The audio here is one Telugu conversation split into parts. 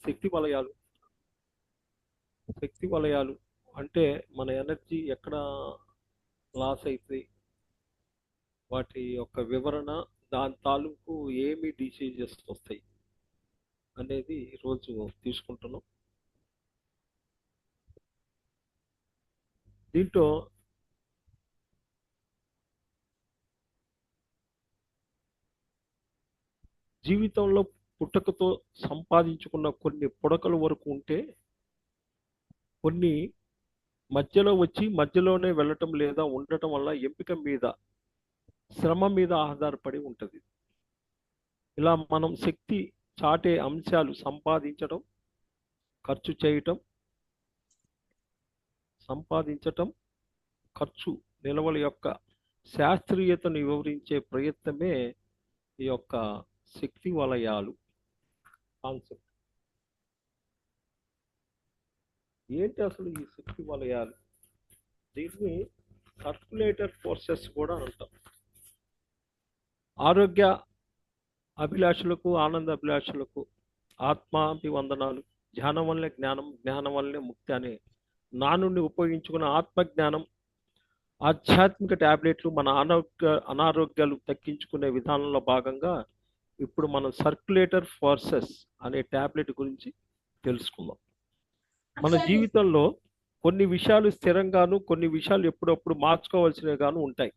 శక్తి వలయాలు. శక్తి వలయాలు అంటే మన ఎనర్జీ ఎక్కడ లాస్ అవుతుంది, వాటి యొక్క వివరణ, దాని తాలూకు ఏమి డిసీజెస్ వస్తాయి అనేది ఈరోజు తీసుకుంటున్నాం. దీంట్లో జీవితంలో పుట్టుకతో సంపాదించుకున్న కొన్ని పుడకల వరకు ఉంటే, కొన్ని మధ్యలో వచ్చి మధ్యలోనే వెళ్ళటం లేదా ఉండటం వల్ల ఎంపిక మీద, శ్రమ మీద ఆధారపడి ఉంటుంది. ఇలా మనం శక్తి చాటే అంశాలు సంపాదించడం, ఖర్చు చేయటం, ఖర్చు నిల్వల యొక్క శాస్త్రీయతను వివరించే ప్రయత్నమే ఈ యొక్క శక్తి వలయాలు కాన్సెప్ట్. ఏంటి అసలు ఈ శక్తి వలయాలు? దీన్ని సర్క్యులేటర్ ఫోర్సెస్ కూడా అంటాం. ఆరోగ్య అభిలాషులకు, ఆనంద అభిలాషులకు ఆత్మాభివందనాలు. ధ్యానం వల్లే జ్ఞానం, జ్ఞానం వల్లే ముక్తి అనే నా నుండి ఉపయోగించుకున్న ఆత్మజ్ఞానం, ఆధ్యాత్మిక ట్యాబ్లెట్లు మన అనారోగ్యాలు తగ్గించుకునే విధానంలో భాగంగా ఇప్పుడు మనం సర్క్యులేటర్ ఫోర్సెస్ అనే ట్యాబ్లెట్ గురించి తెలుసుకుందాం. మన జీవితంలో కొన్ని విషయాలు స్థిరంగాను, కొన్ని విషయాలు ఎప్పుడప్పుడు మార్చుకోవాల్సినవి గాను ఉంటాయి.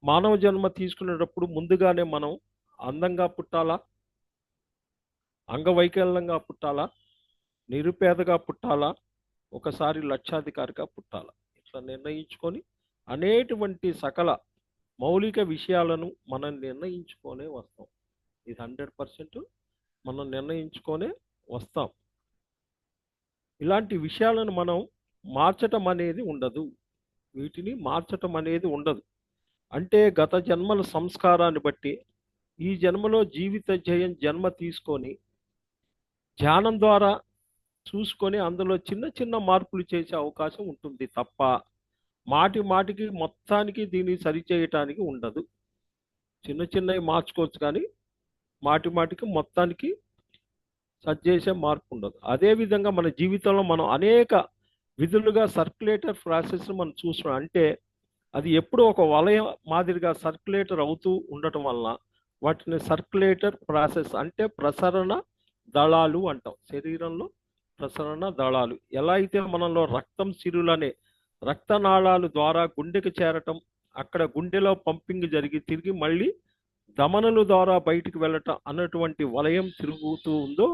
మానవ జన్మ తీసుకునేటప్పుడు ముందుగానే మనం అందంగా పుట్టాలా, అంగవైకల్యంగా పుట్టాలా, నిరుపేదగా పుట్టాలా, ఒకసారి లక్షాధికారిగా పుట్టాలా, ఇట్లా నిర్ణయించుకొని అనేటువంటి సకల మౌలిక విషయాలను మనం నిర్ణయించుకొనే వస్తాం. ఇది 100% మనం నిర్ణయించుకొనే వస్తాం. ఇలాంటి విషయాలను మనం మార్చటం అనేది ఉండదు. వీటిని మార్చటం అనేది ఉండదు. అంటే గత జన్మల సంస్కారాన్ని బట్టి ఈ జన్మలో జీవిత జయం జన్మ తీసుకొని ధ్యానం ద్వారా చూసుకొని అందులో చిన్న చిన్న మార్పులు చేసే అవకాశం ఉంటుంది తప్ప మాటి మాటికి మొత్తానికి దీన్ని సరిచేయటానికి ఉండదు. చిన్న చిన్నవి మార్చుకోవచ్చు, కానీ మాటి మాటికి మొత్తానికి సరిచేసే మార్పు ఉండదు. అదేవిధంగా మన జీవితంలో మనం అనేక విధులుగా సర్క్యులేటర్ ప్రాసెస్ మనం చూస్తున్నాం. అంటే అది ఎప్పుడూ ఒక వలయం మాదిరిగా సర్క్యులేటర్ అవుతూ ఉండటం వలన వాటిని సర్క్యులేటర్ ప్రాసెస్ అంటే ప్రసరణ దళాలు అంటాం. శరీరంలో ప్రసరణ దళాలు. ఎలా అయితే మనలో రక్తం సిరులనే రక్తనాళాలు ద్వారా గుండెకి చేరటం, అక్కడ గుండెలో పంపింగ్ జరిగి తిరిగి మళ్ళీ ధమనుల ద్వారా బయటికి వెళ్ళటం అన్నటువంటి వలయం తిరుగుతూ ఉందో,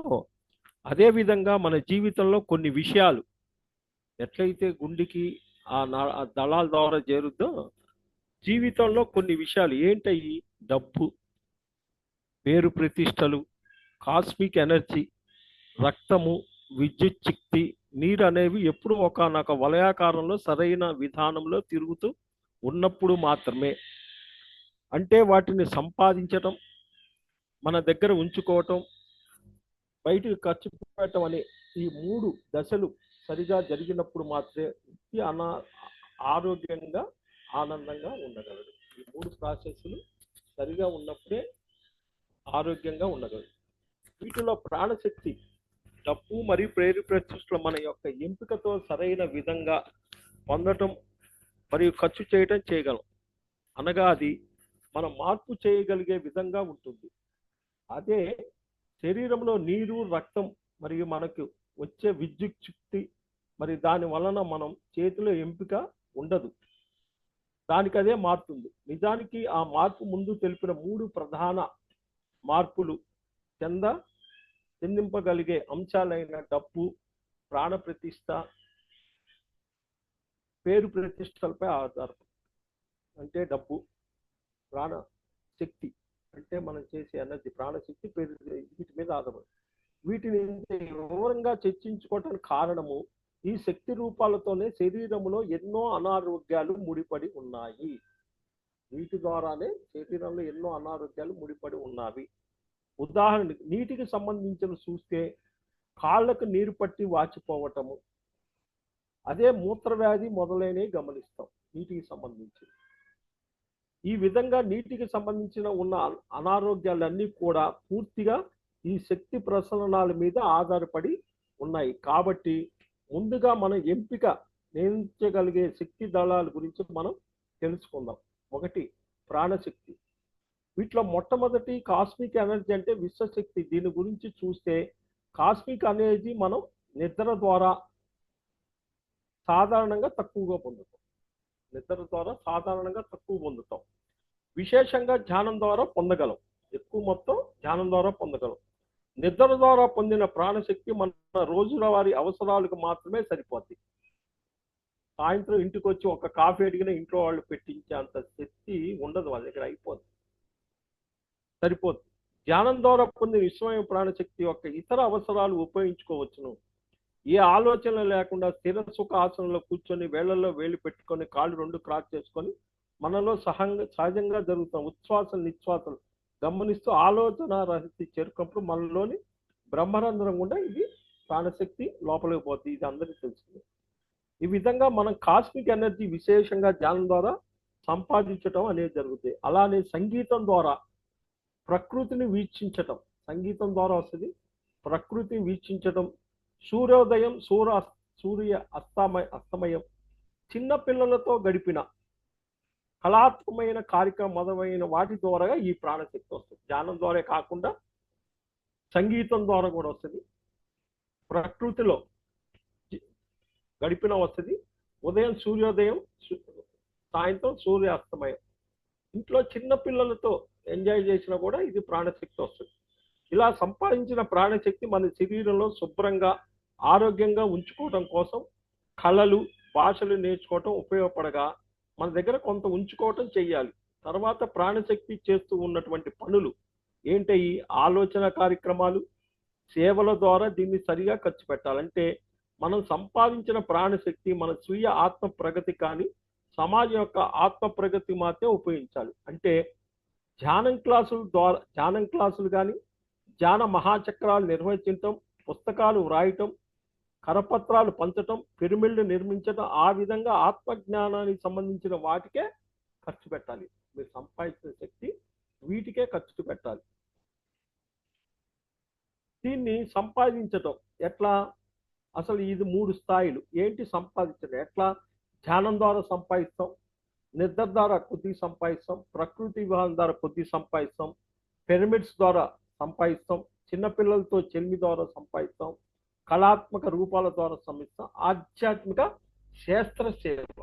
అదేవిధంగా మన జీవితంలో కొన్ని విషయాలు ఎట్లయితే గుండెకి ఆ దళాల ద్వారా చేరుద్దో, జీవితంలో కొన్ని విషయాలు ఏంటయ్యి? డబ్బు, పేరు ప్రతిష్టలు, కాస్మిక్ ఎనర్జీ, రక్తము, విద్యుత్ శక్తి, నీరు అనేవి ఎప్పుడు ఒకనొక వలయాకారంలో సరైన విధానంలో తిరుగుతూ ఉన్నప్పుడు మాత్రమే. అంటే వాటిని సంపాదించటం, మన దగ్గర ఉంచుకోవటం, బయటికి ఖర్చు పెట్టడం అనే ఈ 3 దశలు సరిగా జరిగినప్పుడు మాత్రమే వ్యక్తి ఆరోగ్యంగా ఆనందంగా ఉండగలడు. ఈ 3 ప్రాసెస్లు సరిగా ఉన్నప్పుడే ఆరోగ్యంగా ఉండగలడు. వీటిలో ప్రాణశక్తి, డబ్బు మరియు ప్రతిష్టలు మన యొక్క ఎంపికతో సరైన విధంగా పొందటం మరియు ఖర్చు చేయటం చేయగలం. అనగా అది మనం మార్పు చేయగలిగే విధంగా ఉంటుంది. అదే శరీరంలో నీరు, రక్తం మరియు మనకు వచ్చే విద్యుత్ శక్తి మరి దాని వలన మనం చేతిలో ఎంపిక ఉండదు. దానికి అదే మారుతుంది. నిజానికి ఆ మార్పు ముందు తెలిపిన 3 ప్రధాన మార్పులు చెందింపగలిగే అంశాలైన డబ్బు, ప్రాణ ప్రతిష్ట, పేరు ప్రతిష్టలపై ఆధారపడి. అంటే డబ్బు, ప్రాణ శక్తి అంటే మనం చేసే ఎనర్జీ, ప్రాణశక్తి, పేరు, వీటి మీద ఆధారపడి. వీటిని వివరంగా చర్చించుకోవటానికి కారణము ఈ శక్తి రూపాలతోనే శరీరంలో ఎన్నో అనారోగ్యాలు ముడిపడి ఉన్నాయి. వీటి ద్వారానే శరీరంలో ఎన్నో అనారోగ్యాలు ముడిపడి ఉన్నవి. ఉదాహరణకి నీటికి సంబంధించిన చూస్తే కాళ్ళకు నీరు పట్టి వాచిపోవటము, అదే మూత్రవ్యాధి మొదలైనవి గమనిస్తాం నీటికి సంబంధించి. ఈ విధంగా నీటికి సంబంధించిన ఉన్న అనారోగ్యాలన్నీ కూడా పూర్తిగా ఈ శక్తి ప్రసరణాల మీద ఆధారపడి ఉన్నాయి. కాబట్టి ముందుగా మనం ఎంపిక నియమించగలిగే శక్తి దళాల గురించి మనం తెలుసుకుందాం. ఒకటి ప్రాణశక్తి. వీటిలో మొట్టమొదటి కాస్మిక్ ఎనర్జీ అంటే విశ్వశక్తి. దీని గురించి చూస్తే కాస్మిక్ అనేది మనం నిద్ర ద్వారా సాధారణంగా తక్కువగా పొందుతాం. నిద్ర ద్వారా సాధారణంగా తక్కువ పొందుతాం. విశేషంగా ధ్యానం ద్వారా పొందగలం. ఎక్కువ మొత్తం ధ్యానం ద్వారా పొందగలం. నిద్ర ద్వారా పొందిన ప్రాణశక్తి మన రోజువారీ అవసరాలకు మాత్రమే సరిపోద్ది. సాయంత్రం ఇంటికి వచ్చి ఒక కాఫీ అడిగిన ఇంట్లో వాళ్ళు పెట్టించే అంత శక్తి ఉండదు, వాళ్ళ దగ్గర అయిపోద్ది, సరిపోద్ది. ధ్యానం ద్వారా పొందిన విశ్వమయ ప్రాణశక్తి యొక్క ఇతర అవసరాలు ఉపయోగించుకోవచ్చును. ఏ ఆలోచన లేకుండా స్థిర సుఖ ఆసనంలో కూర్చొని వేళ్లలో వేలు పెట్టుకొని కాళ్ళు రెండు క్రాస్ చేసుకొని మనలో సహజంగా జరుగుతున్న ఉచ్ఛ్వాసలు నిశ్వాసలు గమనిస్తూ ఆలోచన రహస్య చేరుకున్నప్పుడు మనలోని బ్రహ్మరంధ్రం కూడా ఇది ప్రాణశక్తి లోపలికి పోతుంది. ఇది అందరికీ తెలుస్తుంది. ఈ విధంగా మనం కాస్మిక్ ఎనర్జీ విశేషంగా ధ్యానం ద్వారా సంపాదించడం అనేది జరుగుతుంది. అలానే సంగీతం ద్వారా ప్రకృతిని వీక్షించటం, సంగీతం ద్వారా వస్తుంది. ప్రకృతిని వీక్షించటం, సూర్యోదయం సూర్య అస్తమయం, చిన్న పిల్లలతో గడిపిన కళాత్మకమైన కార్యక్రమం మొదలైన వాటి ద్వారా ఈ ప్రాణశక్తి వస్తుంది. ధ్యానం ద్వారా కాకుండా సంగీతం ద్వారా కూడా వస్తుంది. ప్రకృతిలో గడిపిన వస్తుంది. ఉదయం సూర్యోదయం, సాయంత్రం సూర్యాస్తమయం. ఇంట్లో చిన్న పిల్లలతో ఎంజాయ్ చేసినా కూడా ఇది ప్రాణశక్తి వస్తుంది. ఇలా సంపాదించిన ప్రాణశక్తి మన శరీరంలో శుభ్రంగా ఆరోగ్యంగా ఉంచుకోవడం కోసం కళలు భాషలు నేర్చుకోవటం ఉపయోగపడగా మన దగ్గర కొంత ఉంచుకోవటం చెయ్యాలి. తర్వాత ప్రాణశక్తి చేస్తూ ఉన్నటువంటి పనులు ఏంటయి? ఆలోచన కార్యక్రమాలు, సేవల ద్వారా దీన్ని సరిగా ఖర్చు పెట్టాలంటే మనం సంపాదించిన ప్రాణశక్తి మన స్వీయ ఆత్మ ప్రగతి కానీ సమాజం యొక్క ఆత్మ ప్రగతి మాత్రమే ఉపయోగించాలి. అంటే ధ్యానం క్లాసులు కానీ ధ్యాన మహాచక్రాలు నిర్వహించటం, పుస్తకాలు వ్రాయటం, కరపత్రాలు పంచటం, పిరమిడ్లు నిర్మించటం, ఆ విధంగా ఆత్మజ్ఞానానికి సంబంధించిన వాటికే ఖర్చు పెట్టాలి. మీరు సంపాదించిన శక్తి వీటికే ఖర్చు పెట్టాలి. దీన్ని సంపాదించటం ఎట్లా? అసలు ఇది 3 స్థాయిలు. ఏంటి సంపాదించడం? ఎట్లా? ధ్యానం ద్వారా సంపాదిస్తాం, నిద్ర ద్వారా కొద్దిగా సంపాదిస్తాం, ప్రకృతి విహారం ద్వారా కొద్దిగా సంపాదిస్తాం, పిరమిడ్స్ ద్వారా సంపాదిస్తాం, చిన్నపిల్లలతో చెల్మి ద్వారా సంపాదిస్తాం, కళాత్మక రూపాల ద్వారా సంపాదిస్తాం, ఆధ్యాత్మిక శాస్త్ర సేవ.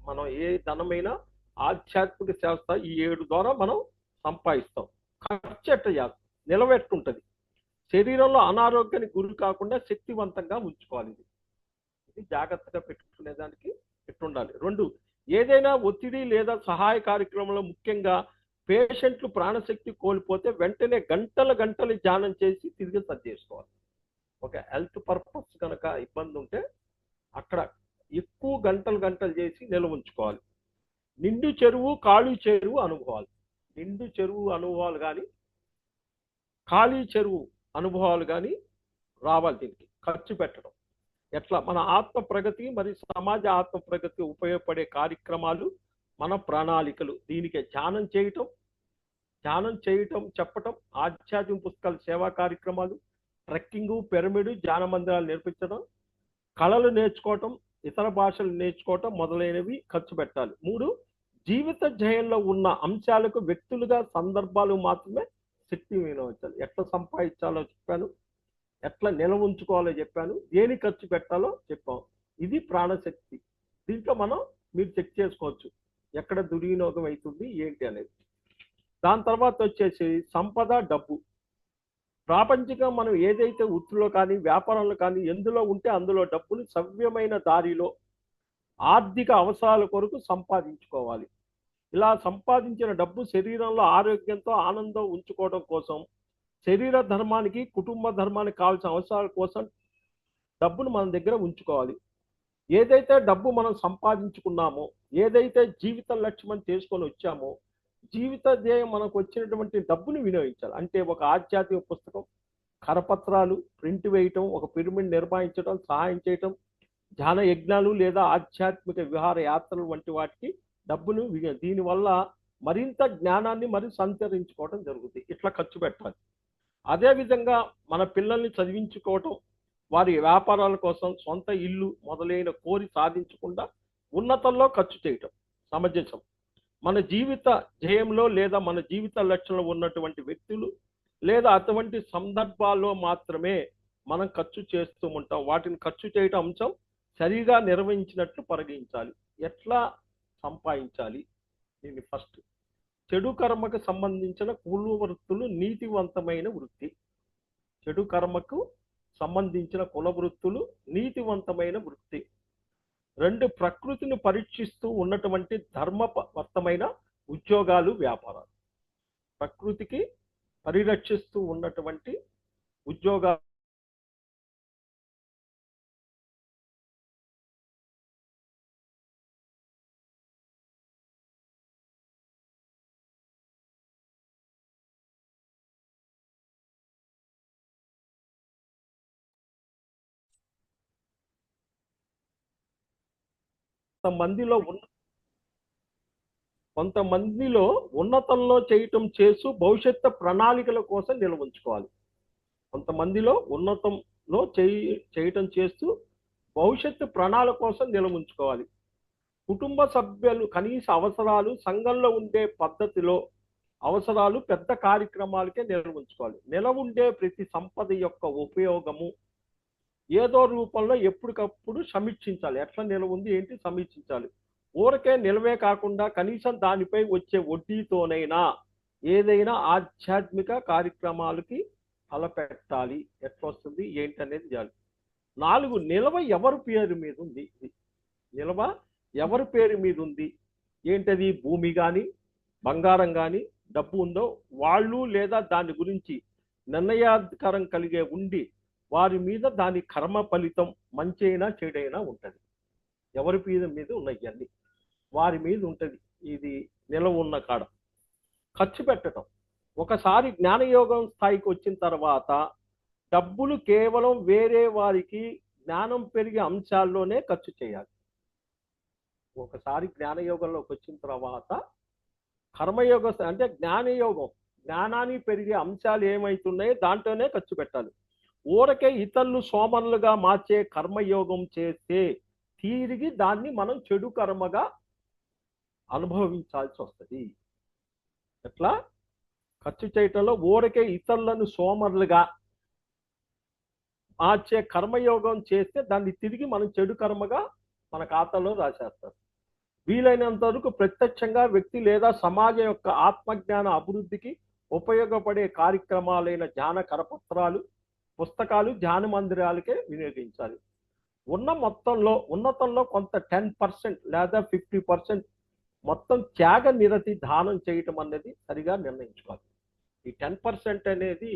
మనం ఏ ధనమైనా ఆధ్యాత్మిక శాస్త్ర ఈ 7 ద్వారా మనం సంపాదిస్తాం. ఖర్చు ఎట్ట చేస్తాం? నిలబెట్టుంటది. శరీరంలో అనారోగ్యానికి గురి కాకుండా శక్తివంతంగా ఉంచుకోవాలి. ఇది జాగ్రత్తగా పెట్టుకునేదానికి పెట్టుండాలి. 2, ఏదైనా ఒత్తిడి లేదా సహాయ కార్యక్రమంలో ముఖ్యంగా పేషెంట్లు ప్రాణశక్తి కోల్పోతే వెంటనే గంటలు ధ్యానం చేసి తిరిగి సరి చేసుకోవాలి. ఒక హెల్త్ పర్పస్ కనుక ఇబ్బంది ఉంటే అక్కడ ఎక్కువ గంటలు చేసి నిల్వ ఉంచుకోవాలి. నిండు చెరువు ఖాళీ చెరువు అనుభవాలు. నిండు చెరువు అనుభవాలు కానీ ఖాళీ చెరువు అనుభవాలు కానీ రావాలి. దీనికి ఖర్చు పెట్టడం ఎట్లా? మన ఆత్మ ప్రగతి మరియు సమాజ ఆత్మ ప్రగతి ఉపయోగపడే కార్యక్రమాలు, మన ప్రణాళికలు. దీనికి ధ్యానం చేయటం చెప్పటం, ఆధ్యాత్మిక పుస్తకాలు, సేవా కార్యక్రమాలు, ట్రెక్కింగ్, పిరమిడ్, ధ్యాన మందిరాలు నేర్పించడం, కళలు నేర్చుకోవటం, ఇతర భాషలు నేర్చుకోవటం మొదలైనవి ఖర్చు పెట్టాలి. 3, జీవిత ధ్యేయంలో ఉన్న అంశాలకు వ్యక్తులుగా సందర్భాలు మాత్రమే శక్తి వినియోగించాలి. ఎట్లా సంపాదించాలో చెప్పాను, ఎట్లా నిల్వ ఉంచుకోవాలో చెప్పాను, దేని ఖర్చు పెట్టాలో చెప్పాం. ఇది ప్రాణశక్తి. దీంట్లో మీరు చెక్ చేసుకోవచ్చు ఎక్కడ దుర్వినియోగం అవుతుంది ఏంటి అనేది. దాని తర్వాత వచ్చేసి సంపద, డబ్బు. ప్రాపంచికంగా మనం ఏదైతే వృత్తిలో కానీ వ్యాపారంలో కానీ ఎందులో ఉంటే అందులో డబ్బులు సవ్యమైన దారిలో ఆర్థిక అవసరాల కొరకు సంపాదించుకోవాలి. ఇలా సంపాదించిన డబ్బు శరీరంలో ఆరోగ్యంతో ఆనందం ఉంచుకోవడం కోసం, శరీర ధర్మానికి కుటుంబ ధర్మానికి కావాల్సిన అవసరాల కోసం డబ్బును మన దగ్గర ఉంచుకోవాలి. ఏదైతే డబ్బు మనం సంపాదించుకున్నామో, ఏదైతే జీవిత లక్ష్యం చేసుకొని వచ్చామో, జీవిత ధ్యేయం మనకు వచ్చినటువంటి డబ్బుని వినియోగించాలి. అంటే ఒక ఆధ్యాత్మిక పుస్తకం, కరపత్రాలు ప్రింట్ వేయటం, ఒక పిరమిడ్ నిర్మాణించడం, సహాయం చేయటం, ధ్యాన యజ్ఞాలు లేదా ఆధ్యాత్మిక విహార యాత్రలు వంటి వాటికి డబ్బును దీనివల్ల మరింత జ్ఞానాన్ని సంతరించుకోవడం జరుగుతుంది. ఇట్లా ఖర్చు పెట్టాలి. అదేవిధంగా మన పిల్లల్ని చదివించుకోవటం, వారి వ్యాపారాల కోసం సొంత ఇల్లు మొదలైన కోరి సాధించకుండా ఉన్నతంలో ఖర్చు చేయటం సమంజసం. మన జీవిత ధ్యేయంలో లేదా మన జీవిత లక్ష్యంలో ఉన్నటువంటి వ్యక్తులు లేదా అటువంటి సందర్భాల్లో మాత్రమే మనం ఖర్చు చేస్తూ ఉంటాం. వాటిని ఖర్చు చేయటం అంశం సరిగా నిర్వహించినట్లు పరిగణించాలి. ఎట్లా సంపాదించాలి? దీన్ని ఫస్ట్ చెడు కర్మకు సంబంధించిన కుల వృత్తులు నీతివంతమైన వృత్తి. చెడు కర్మకు సంబంధించిన కుల వృత్తులు నీతివంతమైన వృత్తి. 2 ప్రకృతిని పరీక్షిస్తూ ఉన్నటువంటి ధర్మబద్ధమైన ఉద్యోగాలు, వ్యాపారాలు. ప్రకృతికి పరిరక్షిస్తూ ఉన్నటువంటి ఉద్యోగాలు మందిలో కొంతమందిలో ఉన్నతంలో చేయటం చేస్తూ భవిష్యత్తు ప్రణాళికల కోసం నిల్వ ఉంచుకోవాలి. కొంతమందిలో ఉన్నతంలో చేయటం చేస్తూ భవిష్యత్తు ప్రణాళిక కోసం నిల్వ ఉంచుకోవాలి. కుటుంబ సభ్యులు కనీస అవసరాలు, సంఘంలో ఉండే పద్ధతిలో అవసరాలు, పెద్ద కార్యక్రమాలకే నిల్వ ఉంచుకోవాలి. నిలవ ఉండే ప్రతి సంపద యొక్క ఉపయోగము ఏదో రూపంలో ఎప్పటికప్పుడు సమీక్షించాలి. ఎట్లా నిలవ ఉంది ఏంటి సమీక్షించాలి. ఊరకే నిలవే కాకుండా కనీసం దానిపై వచ్చే వడ్డీతోనైనా ఏదైనా ఆధ్యాత్మిక కార్యక్రమాలకి తలపెట్టాలి. ఎట్లా వస్తుంది ఏంటి అనేది చేయాలి. 4 నిల్వ ఎవరి పేరు మీద ఉంది? నిల్వ ఎవరి పేరు మీద ఉంది ఏంటది? భూమి కానీ బంగారం కానీ డబ్బు ఉందో వాళ్ళు లేదా దాని గురించి నిర్ణయాధికారం కలిగే ఉండి వారి మీద దాని కర్మ ఫలితం మంచి అయినా చెడైనా ఉంటుంది. ఎవరి పేరు మీద ఉన్నాయి అన్ని వారి మీద ఉంటుంది. ఇది నిలవ ఉన్న కాడ ఖర్చు పెట్టడం. ఒకసారి జ్ఞానయోగం స్థాయికి వచ్చిన తర్వాత డబ్బులు కేవలం వేరే వారికి జ్ఞానం పెరిగే అంశాల్లోనే ఖర్చు చేయాలి. ఒకసారి జ్ఞానయోగంలోకి వచ్చిన తర్వాత కర్మయోగ అంటే జ్ఞానయోగం, జ్ఞానాన్ని పెరిగే అంశాలు ఏమైతున్నాయో దాంట్లోనే ఖర్చు పెట్టాలి. ఊరకే ఇతరులు సోమరులుగా మార్చే కర్మయోగం చేస్తే తిరిగి దాన్ని మనం చెడు కర్మగా అనుభవించాల్సి వస్తుంది. ఎట్లా? ఖర్చు చేయటంలో ఊరకే ఇతరులను సోమరులుగా మార్చే కర్మయోగం చేస్తే దాన్ని తిరిగి మనం చెడు కర్మగా మన ఖాతాలో రాసేస్తారు. వీలైనంత వరకు ప్రత్యక్షంగా వ్యక్తి లేదా సమాజం యొక్క ఆత్మజ్ఞాన అభివృద్ధికి ఉపయోగపడే కార్యక్రమాలైన ధ్యాన కరపత్రాలు, పుస్తకాలు, ధ్యాన మందిరాలకే వినియోగించాలి. ఉన్నతంలో కొంత 10% లేదా 50% మొత్తం త్యాగ నిరతి దానం చేయటం అనేది సరిగా నిర్ణయించుకోవాలి. ఈ 10% అనేది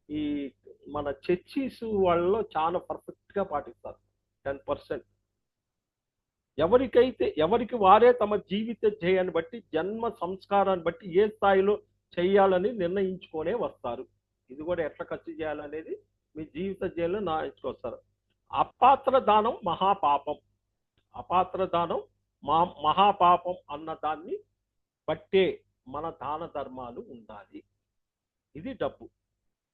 ఈ మన చర్చీస్ వాళ్ళలో చాలా పర్ఫెక్ట్గా పాటిస్తారు. 10% ఎవరికి వారే తమ జీవిత ధ్యేయాన్ని బట్టి, జన్మ సంస్కారాన్ని బట్టి ఏ స్థాయిలో చేయాలని నిర్ణయించుకొనే వస్తారు. ఇది కూడా ఎట్లా ఖర్చు చేయాలనేది మీ జీవిత ధ్యేయంలో నిర్ణయించుకొస్తారు. అపాత్ర దానం మహాపాపం. అపాత్ర దానం మహాపాపం అన్న దాన్ని బట్టే మన దాన ధర్మాలు ఉండాలి. ఇది డబ్బు.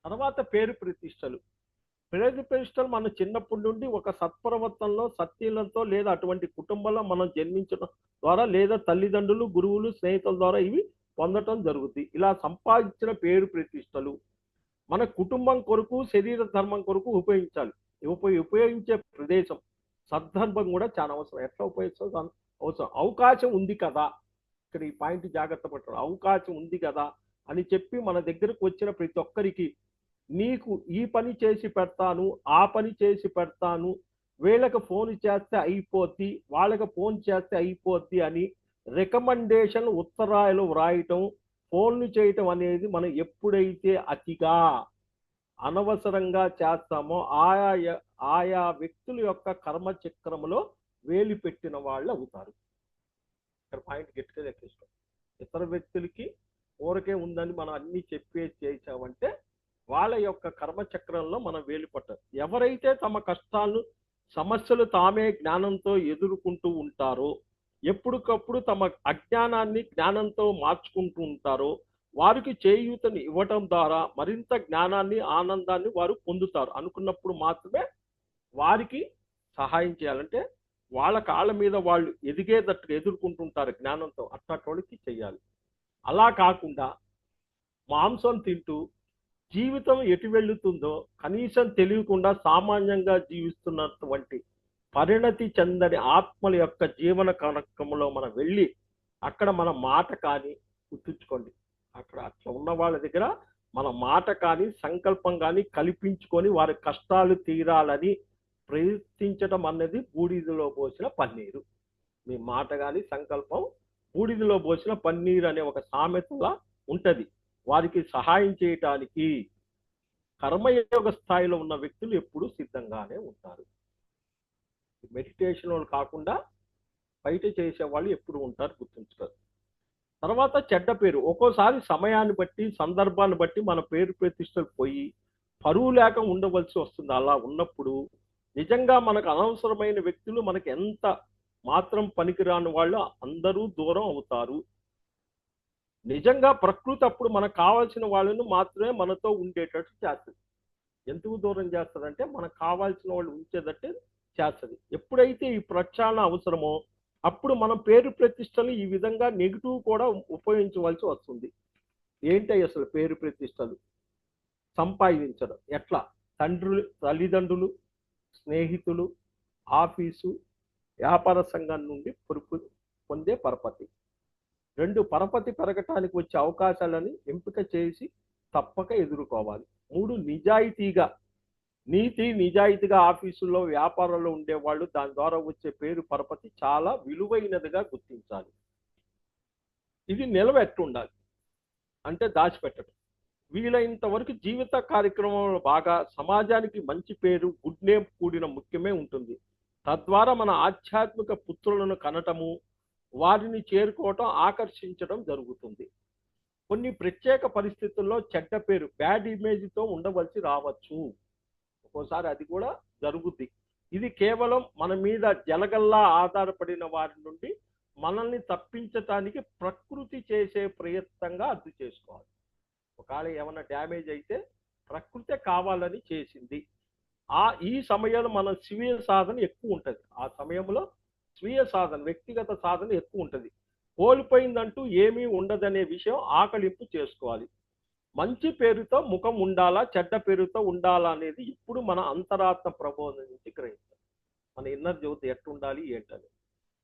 తర్వాత పేరు ప్రతిష్టలు. పేరు ప్రతిష్టలు మన చిన్నప్పటి నుండి ఒక సత్ప్రవర్తనలో, సత్శీలంతో లేదా అటువంటి కుటుంబంలో మనం జన్మించడం ద్వారా లేదా తల్లిదండ్రులు, గురువులు, స్నేహితుల ద్వారా ఇవి పొందటం జరుగుతుంది. ఇలా సంపాదించిన పేరు ప్రతిష్టలు మన కుటుంబం కొరకు, శరీర ధర్మం కొరకు ఉపయోగించాలి. ఉపయోగించే ప్రదేశం, సందర్భం కూడా చాలా అవసరం. ఎట్లా ఉపయోగిస్తాం అవసరం. అవకాశం ఉంది కదా, ఇక్కడ ఈ పాయింట్ జాగ్రత్త పడతారు. అవకాశం ఉంది కదా అని చెప్పి మన దగ్గరకు వచ్చిన ప్రతి ఒక్కరికి నీకు ఈ పని చేసి పెడతాను, ఆ పని చేసి పెడతాను, వీళ్ళకి ఫోన్ చేస్తే అయిపోద్ది, వాళ్ళకి ఫోన్ చేస్తే అయిపోద్ది అని రికమెండేషన్ ఉత్తరాలు వ్రాయటం, ఫోన్లు చేయటం అనేది మనం ఎప్పుడైతే అతిగా అనవసరంగా చేస్తామో ఆయా వ్యక్తుల యొక్క కర్మచక్రంలో వేలు పెట్టిన వాళ్ళు అవుతారు. ఇక్కడ పాయింట్ గట్టిగా లెక్కిస్తాం. ఇతర వ్యక్తులకి ఊరకే ఉందని మనం అన్ని చెప్పేసి చేసామంటే వాళ్ళ యొక్క కర్మచక్రంలో మనం వేలు పట్టారు. ఎవరైతే తమ కష్టాలను, సమస్యలు తామే జ్ఞానంతో ఎదుర్కొంటూ ఉంటారో, ఎప్పటికప్పుడు తమ అజ్ఞానాన్ని జ్ఞానంతో మార్చుకుంటూ ఉంటారో వారికి చేయూతని ఇవ్వటం ద్వారా మరింత జ్ఞానాన్ని ఆనందాన్ని వారు పొందుతారు అనుకున్నప్పుడు మాత్రమే వారికి సహాయం చేయాలంటే వాళ్ళ కాళ్ళ మీద వాళ్ళు ఎదిగేటట్టుగా ఎదుర్కొంటుంటారు జ్ఞానంతో, అట్లాంటి చేయాలి. అలా కాకుండా మాంసం తింటూ జీవితం ఎటు వెళ్తుందో కనీసం తెలియకుండా సామాన్యంగా జీవిస్తున్నటువంటి పరిణతి చెందని ఆత్మల యొక్క జీవన కనకంలో మనం వెళ్ళి అక్కడ మన మాట కానీ గుర్తుంచుకోండి, అక్కడ అట్లా ఉన్న వాళ్ళ దగ్గర మన మాట కానీ సంకల్పం కానీ కల్పించుకొని వారి కష్టాలు తీరాలని ప్రయత్నించడం అన్నది బూడిదలో పోసిన పన్నీరు. మీ మాట కానీ సంకల్పం బూడిదలో పోసిన పన్నీరు అనే ఒక సామెతలా ఉంటది. వారికి సహాయం చేయటానికి కర్మయోగ స్థాయిలో ఉన్న వ్యక్తులు ఎప్పుడూ సిద్ధంగానే ఉంటారు. మెడిటేషన్ వాళ్ళు కాకుండా బయట చేసే వాళ్ళు ఎప్పుడు ఉంటారు, గుర్తుంచుకోరు. తర్వాత చెడ్డ పేరు. ఒక్కోసారి సమయాన్ని బట్టి సందర్భాన్ని బట్టి మన పేరు ప్రతిష్టలు పోయి పరువు లేక ఉండవలసి వస్తుంది. అలా ఉన్నప్పుడు నిజంగా మనకు అనవసరమైన వ్యక్తులు మనకి ఎంత మాత్రం పనికిరాని వాళ్ళు అందరూ దూరం అవుతారు. నిజంగా ప్రకృతి అప్పుడు మనకు కావాల్సిన వాళ్ళను మాత్రమే మనతో ఉండేటట్టు చేస్తుంది. ఎందుకు దూరం చేస్తుందంటే మనకు కావాల్సిన వాళ్ళు ఉంచేటట్టు చేస్తుంది. ఎప్పుడైతే ఈ ప్రక్షాళన అవసరమో అప్పుడు మనం పేరు ప్రతిష్టలు ఈ విధంగా నెగిటివ్ కూడా ఉపయోగించవలసి వస్తుంది. ఏంటి అసలు పేరు ప్రతిష్టలు సంపాదించడం ఎట్లా? తల్లిదండ్రులు, స్నేహితులు, ఆఫీసు, వ్యాపార సంఘం నుండి పొందే పరపతి. 2 పరపతి పెరగటానికి వచ్చే అవకాశాలని ఎంపిక చేసి తప్పక ఎదుర్కోవాలి. 3 నిజాయితీగా, నీతి నిజాయితీగా ఆఫీసుల్లో వ్యాపారంలో ఉండేవాళ్ళు దాని ద్వారా వచ్చే పేరు పరపతి చాలా విలువైనదిగా గుర్తించాలి. ఇది నిలబెట్టుండాలి, అంటే దాచిపెట్టడం. వీలైనంత వరకు జీవిత కార్యక్రమంలో బాగా సమాజానికి మంచి పేరు, గుడ్ నేమ్ కూడిన ముఖ్యమే ఉంటుంది. తద్వారా మన ఆధ్యాత్మిక పుత్రులను కనటము, వారిని చేరుకోవటం, ఆకర్షించడం జరుగుతుంది. కొన్ని ప్రత్యేక పరిస్థితుల్లో చెడ్డ పేరు, బ్యాడ్ ఇమేజ్తో ఉండవలసి రావచ్చు. ఒక్కోసారి అది కూడా జరుగుద్ది. ఇది కేవలం మన మీద జలగల్లా ఆధారపడిన వారి నుండి మనల్ని తప్పించటానికి ప్రకృతి చేసే ప్రయత్నంగా అర్థం చేసుకోవాలి. ఒకవేళ ఏమైనా డ్యామేజ్ అయితే ప్రకృతే కావాలని చేసింది. ఈ సమయంలో మన స్వీయ సాధన ఎక్కువ ఉంటుంది. ఆ సమయంలో స్వీయ సాధన, వ్యక్తిగత సాధన ఎక్కువ ఉంటుంది. కోల్పోయిందంటూ ఏమీ ఉండదనే విషయం ఆకలింపు చేసుకోవాలి. మంచి పేరుతో ముఖం ఉండాలా, చెడ్డ పేరుతో ఉండాలా అనేది ఇప్పుడు మన అంతరాత్మ ప్రబోధన నుంచి గ్రహించాలి. మన ఇన్నర్ జ్యోతి ఎట్టుండాలి ఏంటని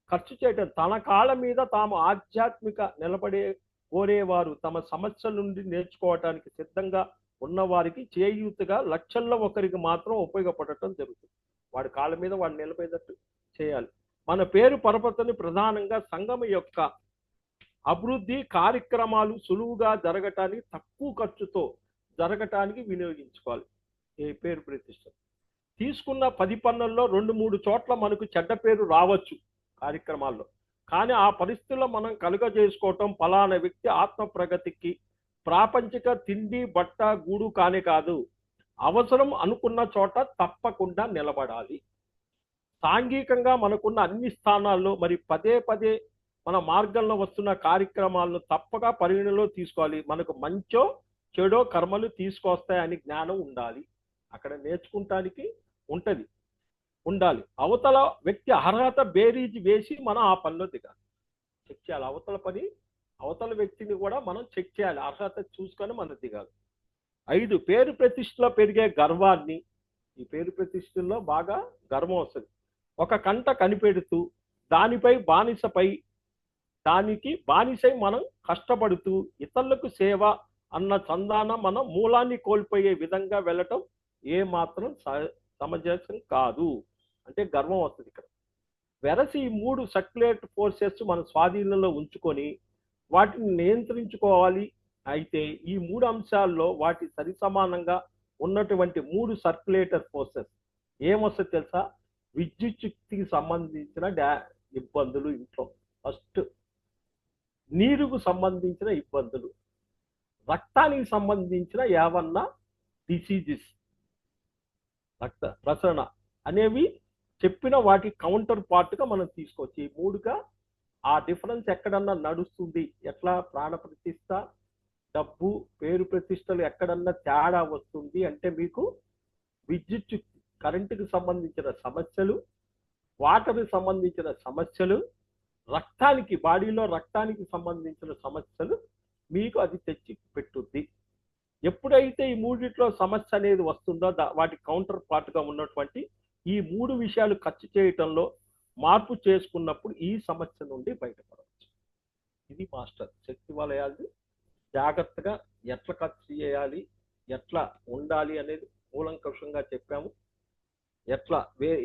ఖర్చు చేయటం. తన కాళ్ళ మీద తాము ఆధ్యాత్మిక నిలబడే కోరేవారు తమ సమస్యల నుండి నేర్చుకోవటానికి సిద్ధంగా ఉన్నవారికి చేయూతగా లక్షల్లో ఒకరికి మాత్రం ఉపయోగపడటం జరుగుతుంది. వాడి కాళ్ళ మీద వాడు నిలబడేటట్టు చేయాలి. మన పేరు పరపతిని ప్రధానంగా సంఘం యొక్క అభివృద్ధి కార్యక్రమాలు సులువుగా జరగటానికి, తక్కువ ఖర్చుతో జరగటానికి వినియోగించుకోవాలి. ఏ పేరు ప్రతిష్ట తీసుకున్న 10 పనుల్లో 2-3 చోట్ల మనకు చెడ్డ పేరు రావచ్చు కార్యక్రమాల్లో. కానీ ఆ పరిస్థితుల్లో మనం కలుగజేసుకోవటం ఫలానా వ్యక్తి ఆత్మ ప్రగతికి ప్రాపంచిక తిండి బట్ట గూడు కానే కాదు, అవసరం అనుకున్న చోట తప్పకుండా నిలబడాలి. సాంఘికంగా మనకున్న అన్ని స్థానాల్లో మరి పదే పదే మన మార్గంలో వస్తున్న కార్యక్రమాలను తప్పక పరిగణలో తీసుకోవాలి. మనకు మంచో చెడో కర్మలు తీసుకొస్తాయని జ్ఞానం ఉండాలి. అక్కడ నేర్చుకుంటానికి ఉండాలి. అవతల వ్యక్తి అర్హత బేరీజ్ వేసి మనం ఆ పనిలో దిగాలి. చెక్ చేయాలి. అవతల వ్యక్తిని కూడా మనం చెక్ చేయాలి. అర్హత చూసుకొని మనం దిగాలి. 5 పేరు ప్రతిష్టలో పెరిగే గర్వాన్ని, ఈ పేరు ప్రతిష్టల్లో బాగా గర్వం వస్తుంది. ఒక కంట కనిపెడుతూ దానికి బానిసై మనం కష్టపడుతూ ఇతరులకు సేవ అన్న చందాన మనం మూలాన్ని కోల్పోయే విధంగా వెళ్ళటం ఏ మాత్రం సమంజసం కాదు. అంటే గర్వం వస్తుంది ఇక్కడ. వెరసి ఈ 3 సర్క్యులేట్ ఫోర్సెస్ మన స్వాధీనంలో ఉంచుకొని వాటిని నియంత్రించుకోవాలి. అయితే ఈ 3 అంశాల్లో వాటి సరి సమానంగా ఉన్నటువంటి 3 సర్క్యులేటర్ ఫోర్సెస్ ఏమొస్తుంది తెలుసా? విద్యుత్ శక్తికి సంబంధించిన ఇబ్బందులు ఇంట్లో, ఫస్ట్ నీరుకు సంబంధించిన ఇబ్బందులు, రక్తానికి సంబంధించిన ఏవన్నా డిసీజెస్, రక్త ప్రసరణ అనేవి చెప్పిన వాటి కౌంటర్ పార్ట్గా మనం తీసుకోవచ్చు. ఈ 3గా ఆ డిఫరెన్స్ ఎక్కడన్నా నడుస్తుంది. ఎట్లా? ప్రాణ ప్రతిష్ట, డబ్బు, పేరు ప్రతిష్టలు ఎక్కడన్నా తేడా వస్తుంది అంటే మీకు విద్యుత్ కరెంటుకి సంబంధించిన సమస్యలు, వాటర్కి సంబంధించిన సమస్యలు, రక్తానికి బాడీలో రక్తానికి సంబంధించిన సమస్యలు మీకు అది తెచ్చి పెట్టుద్ది. ఎప్పుడైతే ఈ మూడిట్లో సమస్య అనేది వస్తుందో వాటి కౌంటర్ పార్ట్గా ఉన్నటువంటి ఈ మూడు విషయాలు ఖర్చు చేయటంలో మార్పు చేసుకున్నప్పుడు ఈ సమస్య నుండి బయటపడవచ్చు. ఇది మాస్టర్ శక్తి వలయాలు జాగ్రత్తగా ఎట్లా ఖర్చు చేయాలి, ఎట్లా ఉండాలి అనేది కూలంకషంగా చెప్పాము. ఎట్లా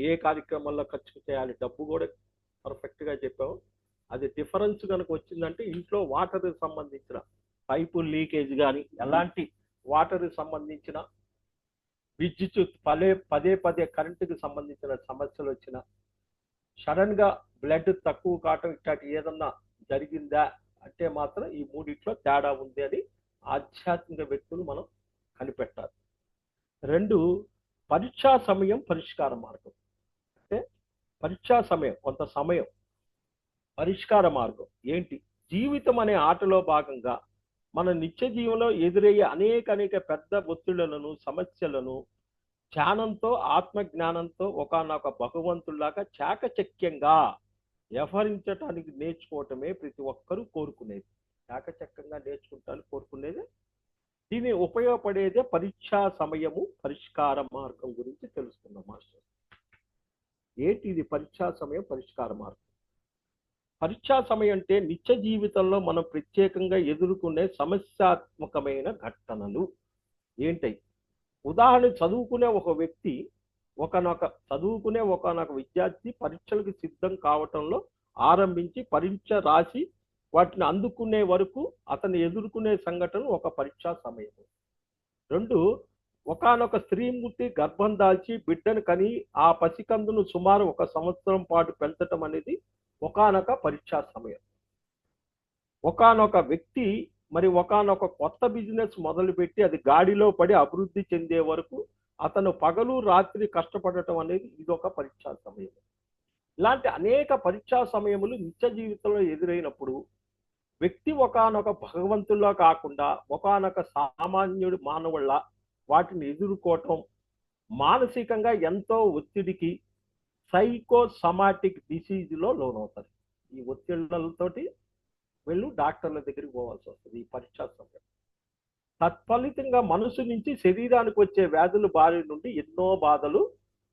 ఏ కార్యక్రమాల్లో ఖర్చు చేయాలి, డబ్బు కూడా పర్ఫెక్ట్గా చెప్పాము. అది డిఫరెన్స్ కనుక వచ్చిందంటే ఇంట్లో వాటర్కి సంబంధించిన పైపు లీకేజ్ కానీ, ఎలాంటి వాటర్కి సంబంధించిన విద్యుత్ పదే పదే కరెంటుకి సంబంధించిన సమస్యలు వచ్చిన, సడన్గా బ్లడ్ తక్కువ కావటం ఇట్లాంటి ఏదన్నా జరిగిందా అంటే మాత్రం ఈ మూడిట్లో తేడా ఉంది అని ఆధ్యాత్మిక వ్యక్తులు మనం కనిపెట్టాలి. 2, పరీక్షా సమయం, పరిష్కార మార్గం. అంటే పరీక్షా సమయం, కొంత సమయం, పరిష్కార మార్గం ఏంటి? జీవితం అనే ఆటలో భాగంగా మన నిత్య జీవనంలో ఎదురయ్యే అనేక పెద్ద ఒత్తిళ్లను, సమస్యలను ధ్యానంతో, ఆత్మజ్ఞానంతో ఒకానొక భగవంతుల్లాగా చాకచక్యంగా వ్యవహరించటానికి నేర్చుకోవటమే ప్రతి ఒక్కరూ కోరుకునేది. చాకచక్యంగా నేర్చుకుంటానికి కోరుకునేది. దీని ఉపయోగపడేదే పరీక్షా సమయము, పరిష్కార మార్గం గురించి తెలుసుకున్నాం మాస్టర్. ఏంటి ఇది పరీక్షా సమయం, పరిష్కార మార్గం? పరీక్షా సమయం అంటే నిత్య జీవితంలో మనం ప్రత్యేకంగా ఎదుర్కొనే సమస్యాత్మకమైన ఘటనలు ఏంటయి? ఉదాహరణ, చదువుకునే ఒక వ్యక్తి, ఒకనొక విద్యార్థి పరీక్షలకు సిద్ధం కావటంలో ఆరంభించి పరీక్ష రాసి వాటిని అందుకునే వరకు అతను ఎదుర్కొనే సంఘటన ఒక పరీక్షా సమయం. 2, ఒకనొక స్త్రీమూర్తి గర్భం దాల్చి బిడ్డను కని ఆ పసికందును సుమారు 1 సంవత్సరం పాటు పెంచటం అనేది ఒకనొక పరీక్షా సమయం. ఒకనొక వ్యక్తి ఒకనొక కొత్త బిజినెస్ మొదలుపెట్టి అది గాడిలో పడి అభివృద్ధి చెందే వరకు అతను పగలు రాత్రి కష్టపడటం అనేది ఇదొక పరీక్షా సమయం. ఇలాంటి అనేక పరీక్షా సమయములు నిత్య జీవితంలో ఎదురైనప్పుడు వ్యక్తి ఒకనొక భగవంతుల్లో కాకుండా ఒకనొక సామాన్యుడు మానవుళ్ళ వాటిని ఎదుర్కోవటం మానసికంగా ఎంతో ఒత్తిడికి, సైకోసమాటిక్ డిసీజ్లో లోనవుతారు. ఈ ఒత్తిళ్లతోటి వీళ్ళు డాక్టర్ల దగ్గరికి పోవాల్సి వస్తుంది ఈ పరీక్షా సమయం. తత్ఫలితంగా మనసు నుంచి శరీరానికి వచ్చే వ్యాధుల బారి నుండి ఎన్నో బాధలు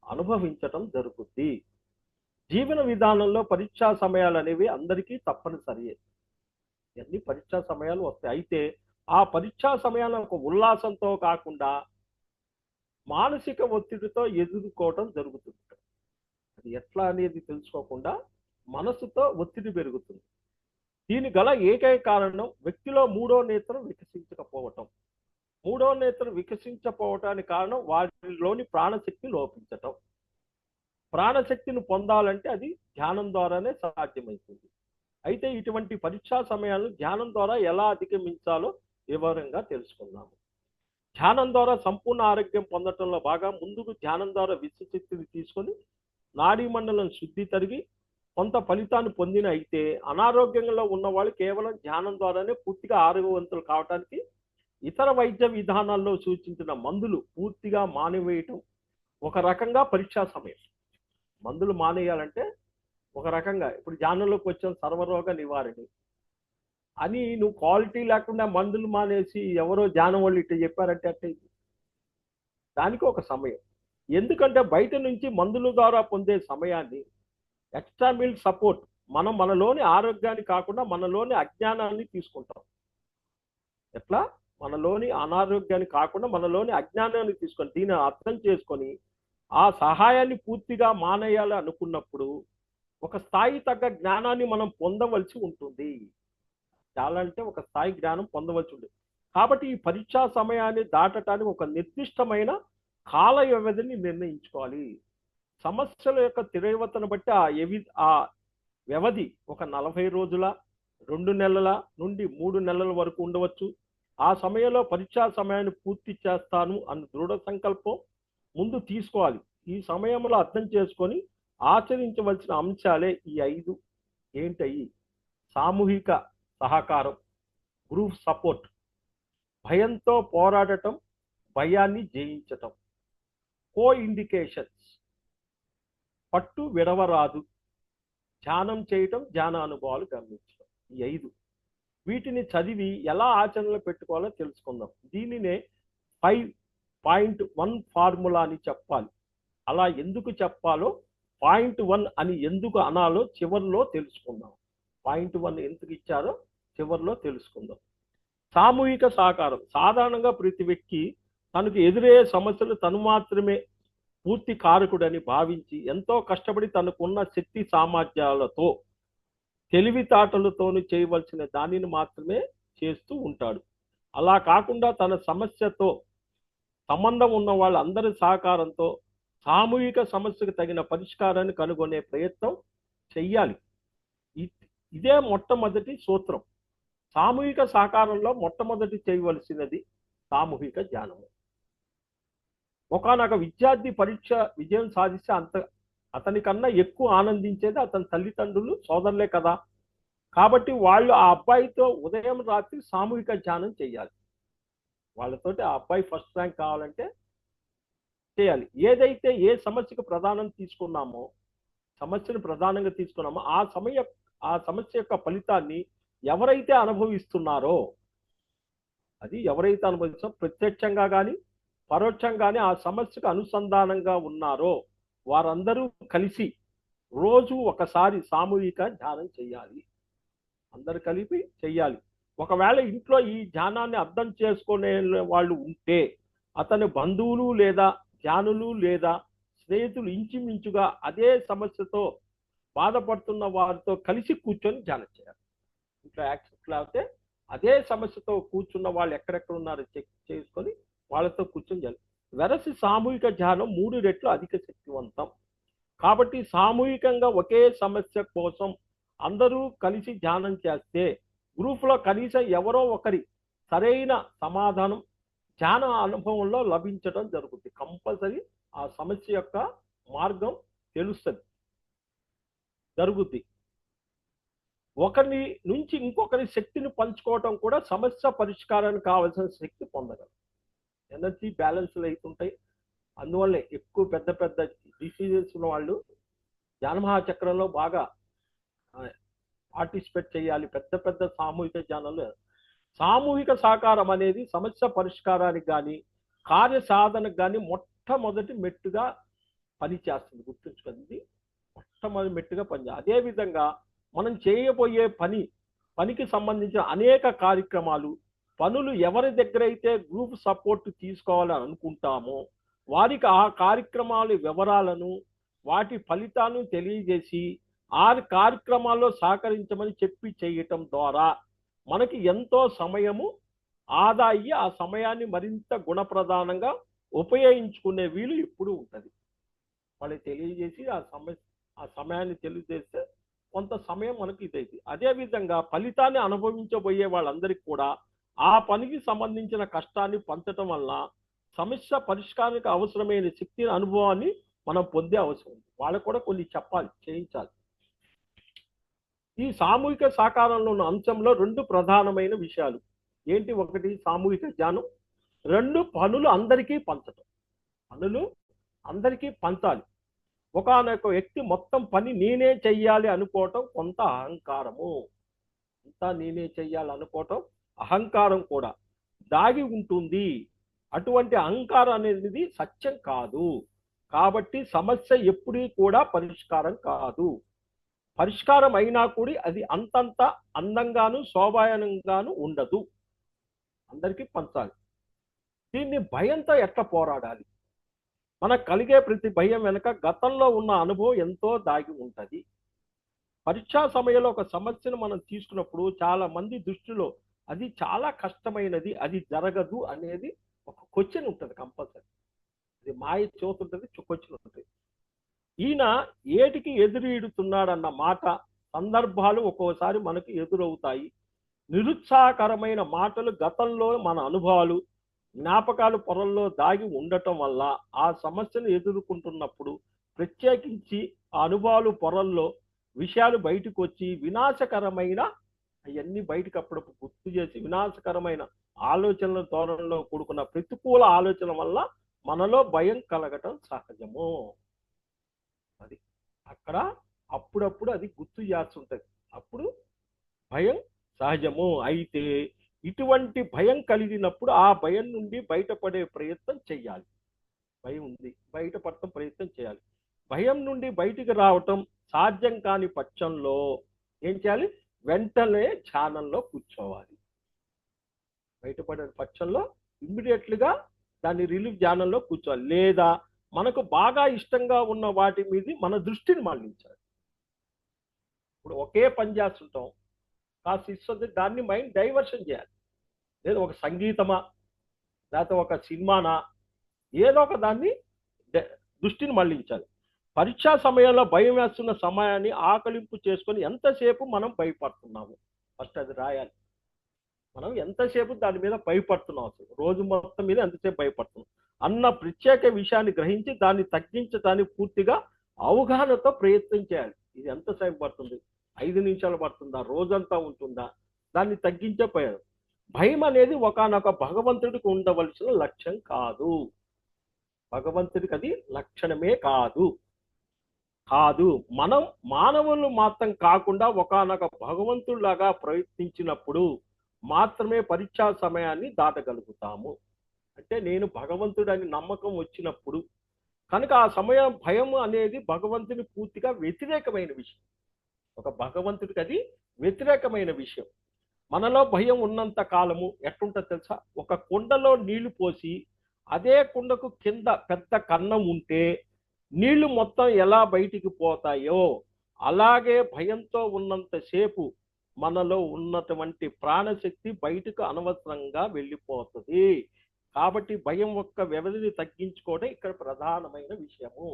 అనుభవించటం జరుగుతుంది. జీవన విధానంలో పరీక్షా సమయాలు అనేవి అందరికీ తప్పనిసరి. ఇవన్నీ పరీక్షా సమయాలు వస్తాయి. అయితే ఆ పరీక్షా సమయాన్ని ఒక ఉల్లాసంతో కాకుండా మానసిక ఒత్తిడితో ఎదుర్కోవటం జరుగుతుంది. అది ఎట్లా అనేది తెలుసుకోకుండా మనసుతో ఒత్తిడి పెరుగుతుంది. దీని గల ఏకైక కారణం వ్యక్తిలో మూడో నేత్రం వికసించకపోవటం. మూడో నేత్రం వికసించకపోవటానికి కారణం వారిలోని ప్రాణశక్తి లోపించటం. ప్రాణశక్తిని పొందాలంటే అది ధ్యానం ద్వారానే సాధ్యమవుతుంది. అయితే ఇటువంటి పరీక్షా సమయాలను ధ్యానం ద్వారా ఎలా అధిగమించాలో వివరంగా తెలుసుకుందాము. ధ్యానం ద్వారా సంపూర్ణ ఆరోగ్యం పొందటంలో బాగా ముందుకు ధ్యానం ద్వారా విశ్వశక్తిని తీసుకొని నాడీ మండలం శుద్ధి తరిగి కొంత ఫలితాన్ని పొందిన అయితే అనారోగ్యంలో ఉన్న వాళ్ళు కేవలం ధ్యానం ద్వారానే పూర్తిగా ఆరోగ్యవంతులు కావడానికి ఇతర వైద్య విధానాల్లో సూచించిన మందులు పూర్తిగా మానివేయటం ఒక రకంగా పరీక్షా సమయం. మందులు మానేయాలంటే ఒక రకంగా ఇప్పుడు ధ్యానంలోకి వచ్చిన సర్వరోగ నివారణి అని నువ్వు క్వాలిటీ లేకుండా మందులు మానేసి ఎవరో ధ్యానం వాళ్ళు ఇట్లా చెప్పారంటే అంటే దానికి ఒక సమయం. ఎందుకంటే బయట నుంచి మందుల ద్వారా పొందే సమయాన్ని ఎక్స్ట్రా మీల్ సపోర్ట్ మనం మనలోని ఆరోగ్యాన్ని కాకుండా మనలోని అజ్ఞానాన్ని తీసుకుంటాం. ఎట్లా? మనలోని అనారోగ్యాన్ని కాకుండా మనలోని అజ్ఞానాన్ని తీసుకొని దీన్ని అర్థం చేసుకొని ఆ సహాయాన్ని పూర్తిగా మానేయాలి అనుకున్నప్పుడు ఒక స్థాయి తగ్గ జ్ఞానాన్ని మనం పొందవలసి ఉంటుంది. చాలా అంటే ఒక స్థాయి జ్ఞానం పొందవలసి ఉంటుంది. కాబట్టి ఈ పరీక్షా సమయాన్ని దాటడానికి ఒక నిర్దిష్టమైన కాల వ్యవధిని నిర్ణయించుకోవాలి. సమస్యల యొక్క తీవ్రతను బట్టి ఆ వ్యవధి ఒక 40 రోజుల, 2 నెలల నుండి 3 నెలల వరకు ఉండవచ్చు. ఆ సమయంలో పరీక్షా సమయాన్ని పూర్తి చేస్తాను అన్న దృఢ సంకల్పం ముందు తీసుకోవాలి. ఈ సమయంలో అర్థం చేసుకొని ఆచరించవలసిన అంశాలే ఈ 5 ఏంటయి? సామూహిక సహకారం, గ్రూప్ సపోర్ట్, భయంతో పోరాడటం, భయాన్ని జయించటం. కో ఇండికేషన్స్: పట్టు విడవరాదు, ధ్యానం చేయటం, ధ్యాన అనుభవాలు గమనించడం. ఈ 5 వీటిని చదివి ఎలా ఆచరణలో పెట్టుకోవాలో తెలుసుకుందాం. దీనినే 5.1 ఫార్ములా అని చెప్పాలి. అలా ఎందుకు చెప్పాలో, పాయింట్ 1 అని ఎందుకు అనాలో చివరిలో తెలుసుకుందాం. పాయింట్ 1 ఎందుకు ఇచ్చారో చివరిలో తెలుసుకుందాం. సామూహిక సహకారం: సాధారణంగా ప్రతి వ్యక్తి తనకు ఎదురయ్యే సమస్యలు తను మాత్రమే పూర్తి కారకుడని భావించి ఎంతో కష్టపడి తనకున్న శక్తి సామర్థ్యాలతో, తెలివితేటలతోనూ చేయవలసిన దానిని మాత్రమే చేస్తూ ఉంటాడు. అలా కాకుండా తన సమస్యతో సంబంధం ఉన్న వాళ్ళందరి సహకారంతో సామూహిక సమస్యకు తగిన పరిష్కారాన్ని కనుగొనే ప్రయత్నం చెయ్యాలి. ఇదే మొట్టమొదటి సూత్రం. సామూహిక సహకారంలో మొట్టమొదటి చేయవలసినది సామూహిక ధ్యానము. ఒకనొక విద్యార్థి పరీక్ష విజయం సాధిస్తే అతని కన్నా ఎక్కువ ఆనందించేది అతని తల్లిదండ్రులు, సోదరులే కదా. కాబట్టి వాళ్ళు ఆ అబ్బాయితో ఉదయం రాత్రి సామూహిక ధ్యానం చేయాలి. వాళ్ళతోటి ఆ అబ్బాయి ఫస్ట్ ర్యాంక్ కావాలంటే చేయాలి. ఏదైతే ఏ సమస్యకు సమస్యను ప్రధానంగా తీసుకున్నామో ఆ సమస్య యొక్క ఫలితాన్ని ఎవరైతే అనుభవిస్తున్నారో, ప్రత్యక్షంగా కానీ పరోక్షంగానే ఆ సమస్యకు అనుసంధానంగా ఉన్నారో వారందరూ కలిసి రోజు ఒకసారి సామూహిక ధ్యానం చేయాలి. అందరు కలిపి చెయ్యాలి. ఒకవేళ ఇంట్లో ఈ ధ్యానాన్ని అర్థం చేసుకునే వాళ్ళు ఉంటే అతని బంధువులు లేదా ధ్యానులు లేదా స్నేహితులు ఇంచుమించుగా అదే సమస్యతో బాధపడుతున్న వారితో కలిసి కూర్చొని ధ్యానం చేయాలి. ఇంట్లో యాక్సెస్ లేకపోతే అదే సమస్యతో కూర్చున్న వాళ్ళు ఎక్కడెక్కడ ఉన్నారో చెక్ చేసుకొని వాళ్ళతో కూర్చొని చేయాలి. వెరసి సామూహిక ధ్యానం 3 రెట్లు అధిక శక్తివంతం. కాబట్టి సామూహికంగా ఒకే సమస్య కోసం అందరూ కలిసి ధ్యానం చేస్తే గ్రూప్లో కనీసం ఎవరో ఒకరి సరైన సమాధానం ధ్యాన అనుభవంలో లభించడం జరుగుతుంది. కంపల్సరీ ఆ సమస్య యొక్క మార్గం జరుగుద్ది. ఒకరి నుంచి ఇంకొకరి శక్తిని పంచుకోవటం కూడా సమస్య పరిష్కారానికి కావాల్సిన శక్తి పొందగలరు. ఎనర్జీ బ్యాలెన్స్లు అవుతుంటాయి. అందువల్లే ఎక్కువ పెద్ద పెద్ద డిసీజెస్ ఉన్న వాళ్ళు ధ్యానమహాచక్రంలో బాగా పార్టిసిపేట్ చేయాలి. పెద్ద పెద్ద సామూహిక ధ్యానాలు. సామూహిక సహకారం అనేది సమస్య పరిష్కారానికి కానీ కార్య సాధనకు కానీ మొట్టమొదటి మెట్టుగా పనిచేస్తుంది. గుర్తుంచుకోండి, మొట్టమొదటి మెట్టుగా పనిచేయాలి. అదేవిధంగా మనం చేయబోయే పనికి సంబంధించిన అనేక కార్యక్రమాలు, పనులు ఎవరి దగ్గర అయితే గ్రూప్ సపోర్ట్ తీసుకోవాలని అనుకుంటామో వారికి ఆ కార్యక్రమాల వివరాలను వాటి ఫలితాలను తెలియజేసి ఆ కార్యక్రమాల్లో సహకరించమని చెప్పి చేయటం ద్వారా మనకి ఎంతో సమయము ఆదా అయ్యి ఆ సమయాన్ని మరింత గుణప్రధానంగా ఉపయోగించుకునే వీలు ఇప్పుడు ఉంటుంది. వాళ్ళకి తెలియజేసి ఆ సమయాన్ని తెలియజేస్తే కొంత సమయం మనకి ఇదైతే. అదేవిధంగా ఫలితాన్ని అనుభవించబోయే వాళ్ళందరికీ కూడా ఆ పనికి సంబంధించిన కష్టాన్ని పంచటం వల్ల సమస్య పరిష్కారానికి అవసరమైన శక్తి అనుభవాన్ని మనం పొందే అవసరం ఉంది. వాళ్ళకు కూడా కొన్ని చెప్పాలి, చేయించాలి. ఈ సామూహిక సహకారంలో ఉన్న అంశంలో 2 ప్రధానమైన విషయాలు ఏంటి? 1 సామూహిక ధ్యానం, 2 పనులు అందరికీ పంచటం. పనులు అందరికీ పంచాలి. ఒకనొక వ్యక్తి మొత్తం పని నేనే చెయ్యాలి అనుకోవటం కొంత అహంకారము. అంతా నేనే చెయ్యాలి అనుకోవటం అహంకారం కూడా దాగి ఉంటుంది. అటువంటి అహంకారం అనేది సత్యం కాదు. కాబట్టి సమస్య ఎప్పుడూ కూడా పరిష్కారం కాదు. పరిష్కారం అయినా కూడా అది అంతంత అందంగాను శోభాయనంగాను ఉండదు. అందరికీ పంచాలి. దీన్ని భయంతో ఎట్లా పోరాడాలి? మనకు కలిగే ప్రతి భయం వెనుక గతంలో ఉన్న అనుభవం ఎంతో దాగి ఉంటుంది. పరీక్షా సమయంలో ఒక సమస్యను మనం తీసుకున్నప్పుడు చాలా మంది దృష్టిలో అది చాలా కష్టమైనది, అది జరగదు అనేది ఒక క్వశ్చన్ ఉంటుంది. కంపల్సరీ అది మాయ చూస్తుంటుంది, క్వశ్చన్ ఉంటుంది. ఈయన ఏటికి ఎదురీడుతున్నాడన్న మాట సందర్భాలు ఒక్కోసారి మనకు ఎదురవుతాయి. నిరుత్సాహకరమైన మాటలు గతంలో మన అనుభవాలు జ్ఞాపకాలు పొరల్లో దాగి ఉండటం వల్ల ఆ సమస్యను ఎదుర్కొంటున్నప్పుడు ప్రత్యేకించి ఆ అనుభవాలు పొరల్లో విషయాలు బయటకు వచ్చి వినాశకరమైన అవన్నీ బయటకు అప్పుడప్పుడు గుర్తు చేసి వినాశకరమైన ఆలోచనల ధోరణిలో కూడుకున్న ప్రతికూల ఆలోచన వల్ల మనలో భయం కలగటం సహజము. అది అక్కడ అప్పుడప్పుడు అది గుర్తు చేస్తుంటది. అప్పుడు భయం సహజము. అయితే ఇటువంటి భయం కలిగినప్పుడు ఆ భయం నుండి బయటపడే ప్రయత్నం చేయాలి. భయం ఉంది, బయటపడటం ప్రయత్నం చేయాలి. భయం నుండి బయటికి రావటం సాధ్యం కాని పక్షంలో ఏం చేయాలి? వెంటనే ధ్యానంలో కూర్చోవాలి. బయటపడే పక్షంలో ఇమ్మీడియట్లుగా దాన్ని రిలీఫ్ ధ్యానంలో కూర్చోవాలి. లేదా మనకు బాగా ఇష్టంగా ఉన్న వాటి మీద మన దృష్టిని మళ్లించాలి. ఇప్పుడు ఒకే పని చేస్తుంటాం, కాస్త ఇస్తుంది, దాన్ని మైండ్ డైవర్షన్ చేయాలి. లేదా ఒక సంగీతమా, లేకపోతే ఒక సినిమానా, ఏదో ఒక దాన్ని దృష్టిని మళ్లించాలి. పరీక్షా సమయంలో భయం వేస్తున్న సమయాన్ని ఆకలింపు చేసుకొని ఎంతసేపు మనం భయపడుతున్నాము ఫస్ట్ అది రాయాలి. మనం ఎంతసేపు దాని మీద భయపడుతున్నాం, అసలు రోజు మొత్తం మీద ఎంతసేపు భయపడుతున్నాం అన్న ప్రత్యేక విషయాన్ని గ్రహించి దాన్ని తగ్గించడానికి పూర్తిగా అవగాహనతో ప్రయత్నం చేయాలి. ఇది ఎంతసేపు పడుతుంది? 5 నిమిషాలు పడుతుందా? రోజంతా ఉంటుందా? దాన్ని తగ్గించే ప్రయత్నం. భయం అనేది ఒకానొక భగవంతుడికి ఉండవలసిన లక్ష్యం కాదు. భగవంతుడికి అది లక్షణమే కాదు. మనం మానవులు మాత్రం కాకుండా ఒకానొక భగవంతుడిలాగా ప్రయత్నించినప్పుడు మాత్రమే పరీక్షా సమయాన్ని దాటగలుగుతాము. అంటే నేను భగవంతుడని నమ్మకం వచ్చినప్పుడు కనుక ఆ సమయం భయం అనేది భగవంతుని పూర్తిగా వ్యతిరేకమైన విషయం. ఒక భగవంతుడికి అది వ్యతిరేకమైన విషయం. మనలో భయం ఉన్నంత కాలము ఎట్లుంటుంది తెలుసా? ఒక కుండలో నీళ్లు పోసి అదే కుండకు కింద పెద్ద కన్నం ఉంటే నీళ్లు మొత్తం ఎలా బయటికి పోతాయో అలాగే భయంతో ఉన్నంతసేపు మనలో ఉన్నటువంటి ప్రాణశక్తి బయటకు అనవసరంగా వెళ్ళిపోతుంది. కాబట్టి భయం యొక్క వ్యవధిని తగ్గించుకోవడం ఇక్కడ ప్రధానమైన విషయము.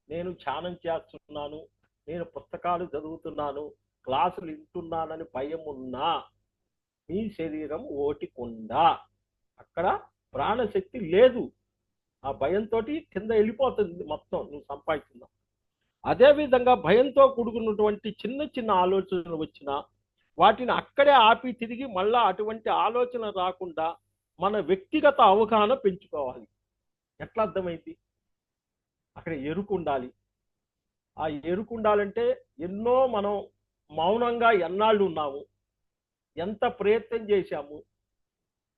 నేను ధ్యానం చేస్తున్నాను, నేను పుస్తకాలు చదువుతున్నాను, క్లాసులు వింటున్నానని భయం ఉన్నా మీ శరీరం ఓటికుండ, అక్కడ ప్రాణశక్తి లేదు. ఆ భయంతో కింద వెళ్ళిపోతుంది మొత్తం నువ్వు సంపాదించున్నావు. అదేవిధంగా భయంతో కూడుకున్నటువంటి చిన్న చిన్న ఆలోచనలు వచ్చినా వాటిని అక్కడే ఆపి తిరిగి మళ్ళా అటువంటి ఆలోచన రాకుండా మన వ్యక్తిగత అవగాహన పెంచుకోవాలి. ఎట్లా అర్థమైంది? అక్కడ ఎరుకుండాలి. ఆ ఎరుకుండాలంటే ఎన్నో మనం మౌనంగా ఎన్నాళ్ళు ఉన్నాము, ఎంత ప్రయత్నం చేశాము,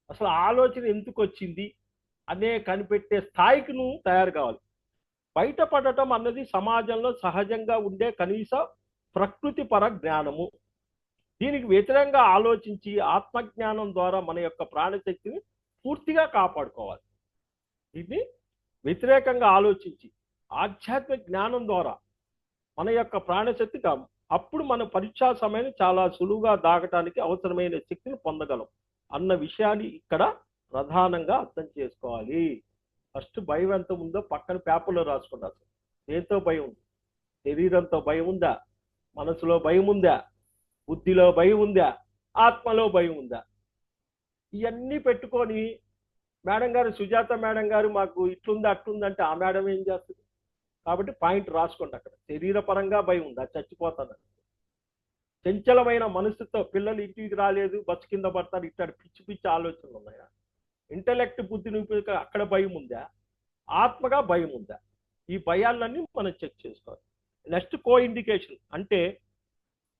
అసలు ఆలోచన ఎందుకు వచ్చింది అనే కనిపెట్టే స్థాయికి నువ్వు తయారు కావాలి. బయటపడటం అన్నది సమాజంలో సహజంగా ఉండే కనీస ప్రకృతిపర జ్ఞానము. దీనికి వ్యతిరేకంగా ఆలోచించి ఆత్మజ్ఞానం ద్వారా మన యొక్క ప్రాణశక్తిని పూర్తిగా కాపాడుకోవాలి. దీన్ని వ్యతిరేకంగా ఆలోచించి ఆధ్యాత్మిక జ్ఞానం ద్వారా మన యొక్క ప్రాణశక్తి అప్పుడు మన పరీక్షా సమయాన్ని చాలా సులువుగా దాగటానికి అవసరమైన శక్తిని పొందగలం అన్న విషయాన్ని ఇక్కడ ప్రధానంగా అర్థం చేసుకోవాలి. ఫస్ట్ భయం ఎంత ఉందో పక్కన పేపర్లో రాసుకున్నారు. దేంతో భయం ఉంది? శరీరంతో భయం ఉందా? మనసులో భయం ఉందా? బుద్ధిలో భయం ఉందా? ఆత్మలో భయం ఉందా? ఇవన్నీ పెట్టుకొని మేడం గారు, సుజాత మేడం గారు మాకు ఇట్లుంది అట్లుందంటే ఆ మేడం ఏం చేస్తుంది? కాబట్టి పాయింట్ రాసుకోండి. అక్కడ శరీరపరంగా భయం ఉందా? చచ్చిపోతాను. చంచలమైన మనసుతో పిల్లలు ఇంటికి రాలేదు, బస్సు కింద పడతారు, ఇట్లాంటి పిచ్చి పిచ్చి ఆలోచనలు ఉన్నాయా? ఇంటలెక్ట్ బుద్ధిని అక్కడ భయం ఉందా? ఆత్మగా భయం ఉందా? ఈ భయాలన్నీ మనం చెక్ చేసుకోవాలి. నెక్స్ట్ కో ఇండికేషన్ అంటే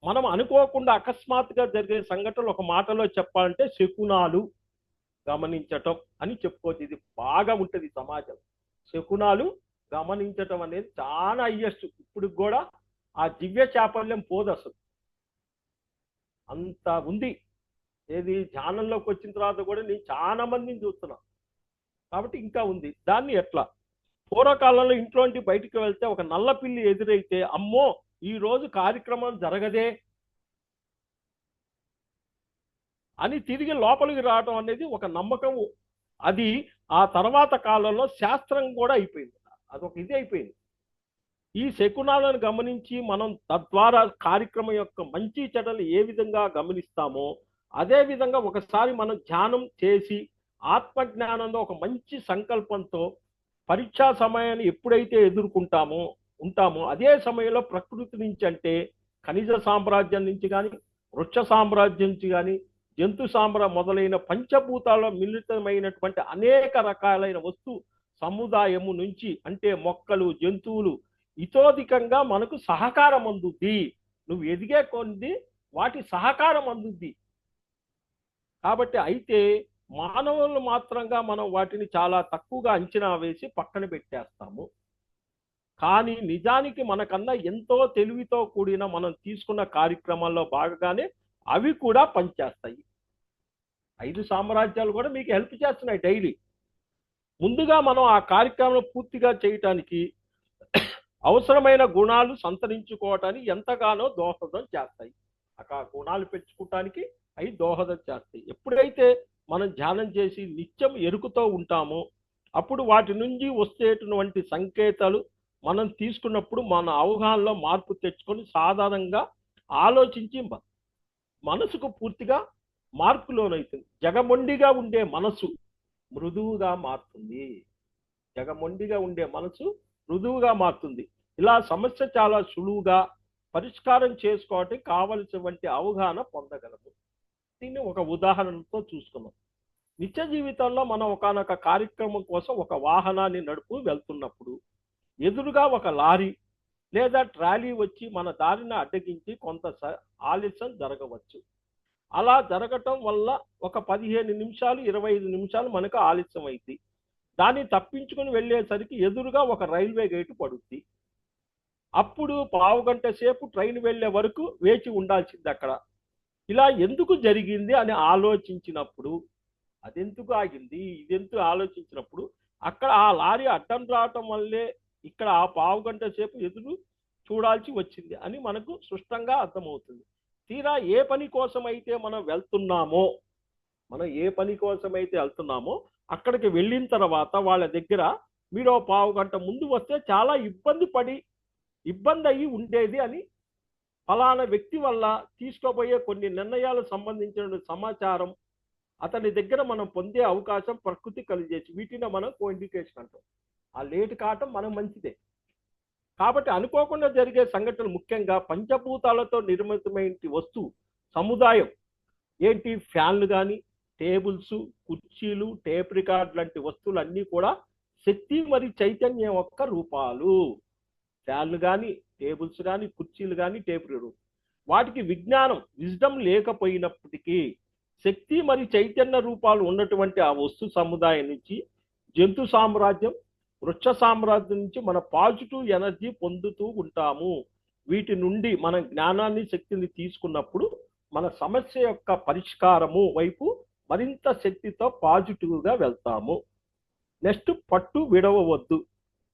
మనం అనుకోకుండా అకస్మాత్తుగా జరిగే సంఘటనలు ఒక మాటలో చెప్పాలంటే శకునాలు గమనించటం అని చెప్పుకోవచ్చు. ఇది బాగా ఉంటుంది సమాజం. శకునాలు గమనించటం అనేది చాలా హైయెస్ట్. ఇప్పుడు కూడా ఆ దివ్య చాపల్యం పోదు, అసలు అంత ఉంది. ఏది ధ్యానంలోకి వచ్చిన తర్వాత కూడా నేను చాలా మందిని చూస్తున్నా, కాబట్టి ఇంకా ఉంది. దాన్ని ఎట్లా పూర్వకాలంలో ఇంట్లోంటి బయటికి వెళ్తే ఒక నల్ల పిల్లి ఎదురైతే అమ్మో ఈ రోజు కార్యక్రమం జరగదే అని తిరిగి లోపలికి రావడం అనేది ఒక నమ్మకం. అది ఆ తర్వాత కాలంలో శాస్త్రం కూడా అయిపోయింది. అదొక ఇది అయిపోయింది. ఈ శకునాలను గమనించి మనం తద్వారా కార్యక్రమం యొక్క మంచి చెడ్డలు ఏ విధంగా గమనిస్తామో అదే విధంగా ఒకసారి మనం ధ్యానం చేసి ఆత్మజ్ఞానంలో ఒక మంచి సంకల్పంతో పరీక్షా సమయాన్ని ఎప్పుడైతే ఉంటామో అదే సమయంలో ప్రకృతి నుంచి, అంటే ఖనిజ సామ్రాజ్యం నుంచి కానీ, వృక్ష సామ్రాజ్యం నుంచి కానీ, జంతు సాంబ్ర మొదలైన పంచభూతాల మిళితమైనటువంటి అనేక రకాలైన వస్తు సముదాయము నుంచి అంటే మొక్కలు జంతువులు ఇతోధికంగా మనకు సహకారం అందుద్ది. నువ్వు ఎదిగే కొద్ది వాటి సహకారం అందుద్ది. కాబట్టి అయితే మానవులు మాత్రంగా మనం వాటిని చాలా తక్కువగా అంచనా వేసి పక్కన పెట్టేస్తాము. కానీ నిజానికి మనకన్నా ఎంతో తెలివితో కూడిన మనం తీసుకున్న కార్యక్రమాల్లో భాగంగానే అవి కూడా పనిచేస్తాయి. 5 సామ్రాజ్యాలు కూడా మీకు హెల్ప్ చేస్తున్నాయి డైలీ. ముందుగా మనం ఆ కార్యక్రమం పూర్తిగా చేయటానికి అవసరమైన గుణాలు సంతరించుకోవటానికి ఎంతగానో దోహదం చేస్తాయి. ఆ గుణాలు పెంచుకోవటానికి అవి దోహదం చేస్తాయి. ఎప్పుడైతే మనం ధ్యానం చేసి నిత్యం ఎరుకుతో ఉంటామో అప్పుడు వాటి నుంచి వచ్చేటువంటి సంకేతాలు మనం తీసుకున్నప్పుడు మన అవగాహనలో మార్పు తెచ్చుకొని సాధారణంగా ఆలోచించి మనసుకు పూర్తిగా మార్పు లోనవుతుంది. జగమొండిగా ఉండే మనసు మృదువుగా మారుతుంది. జగమొండిగా ఉండే మనసు మృదువుగా మారుతుంది. ఇలా సమస్య చాలా సులువుగా పరిష్కారం చేసుకోవటానికి కావలసినటువంటి అవగాహన పొందగలము. దీన్ని ఒక ఉదాహరణతో చూసుకున్నాం. నిత్య జీవితంలో మనం ఒకనొక కార్యక్రమం కోసం ఒక వాహనాన్ని నడుపు వెళ్తున్నప్పుడు ఎదురుగా ఒక లారీ లేదా ట్రాలీ వచ్చి మన దారిని అడ్డగించి కొంత ఆలస్యం జరగవచ్చు. అలా జరగటం వల్ల ఒక 15 నిమిషాలు 25 నిమిషాలు మనకు ఆలస్యం అయింది. దాన్ని తప్పించుకుని వెళ్ళేసరికి ఎదురుగా ఒక రైల్వే గేటు పడుద్ది. అప్పుడు పావుగంట సేపు ట్రైన్ వెళ్ళే వరకు వేచి ఉండాల్సింది అక్కడ. ఇలా ఎందుకు జరిగింది అని ఆలోచించినప్పుడు అదెందుకు ఆగింది ఇదెందుకు ఆలోచించినప్పుడు అక్కడ ఆ లారీ అడ్డం రావటం వల్లే ఇక్కడ ఆ పావుగంట సేపు ఎదురు చూడాల్సి వచ్చింది అని మనకు స్పష్టంగా అర్థమవుతుంది. తీరా ఏ పని కోసమైతే మనం ఏ పని కోసమైతే వెళ్తున్నామో అక్కడికి వెళ్ళిన తర్వాత వాళ్ళ దగ్గర మీరు పావుగంట ముందు వస్తే చాలా ఇబ్బంది అయ్యి ఉండేది అని ఫలానా వ్యక్తి వల్ల తీసుకోబోయే కొన్ని నిర్ణయాలకు సంబంధించిన సమాచారం అతని దగ్గర మనం పొందే అవకాశం ప్రకృతి కలిగేసి వీటిని మనం కోఇండికేషన్ అంటాం. ఆ లేట్ కావటం మనం మంచిదే. కాబట్టి అనుకోకుండా జరిగే సంఘటనలు ముఖ్యంగా పంచభూతాలతో నిర్మితమైన వస్తువు సముదాయం ఏంటి ఫ్యాన్లు కానీ టేబుల్స్ కుర్చీలు టేప్ రికార్డ్ లాంటి వస్తువులన్నీ కూడా శక్తి మరియు చైతన్యం యొక్క రూపాలు. ఫ్యాన్లు కానీ టేబుల్స్ కానీ కుర్చీలు కానీ టేప్ రికార్డు వాటికి విజ్డమ్ లేకపోయినప్పటికీ శక్తి మరియు చైతన్య రూపాలు ఉన్నటువంటి ఆ వస్తు సముదాయం నుంచి జంతు సామ్రాజ్యం వృక్ష సామ్రాజ్యం నుంచి మన పాజిటివ్ ఎనర్జీ పొందుతూ ఉంటాము. వీటి నుండి మన జ్ఞానాన్ని శక్తిని తీసుకున్నప్పుడు మన సమస్య యొక్క పరిష్కారము వైపు మరింత శక్తితో పాజిటివ్గా వెళ్తాము. నెక్స్ట్ పట్టు విడవవద్దు.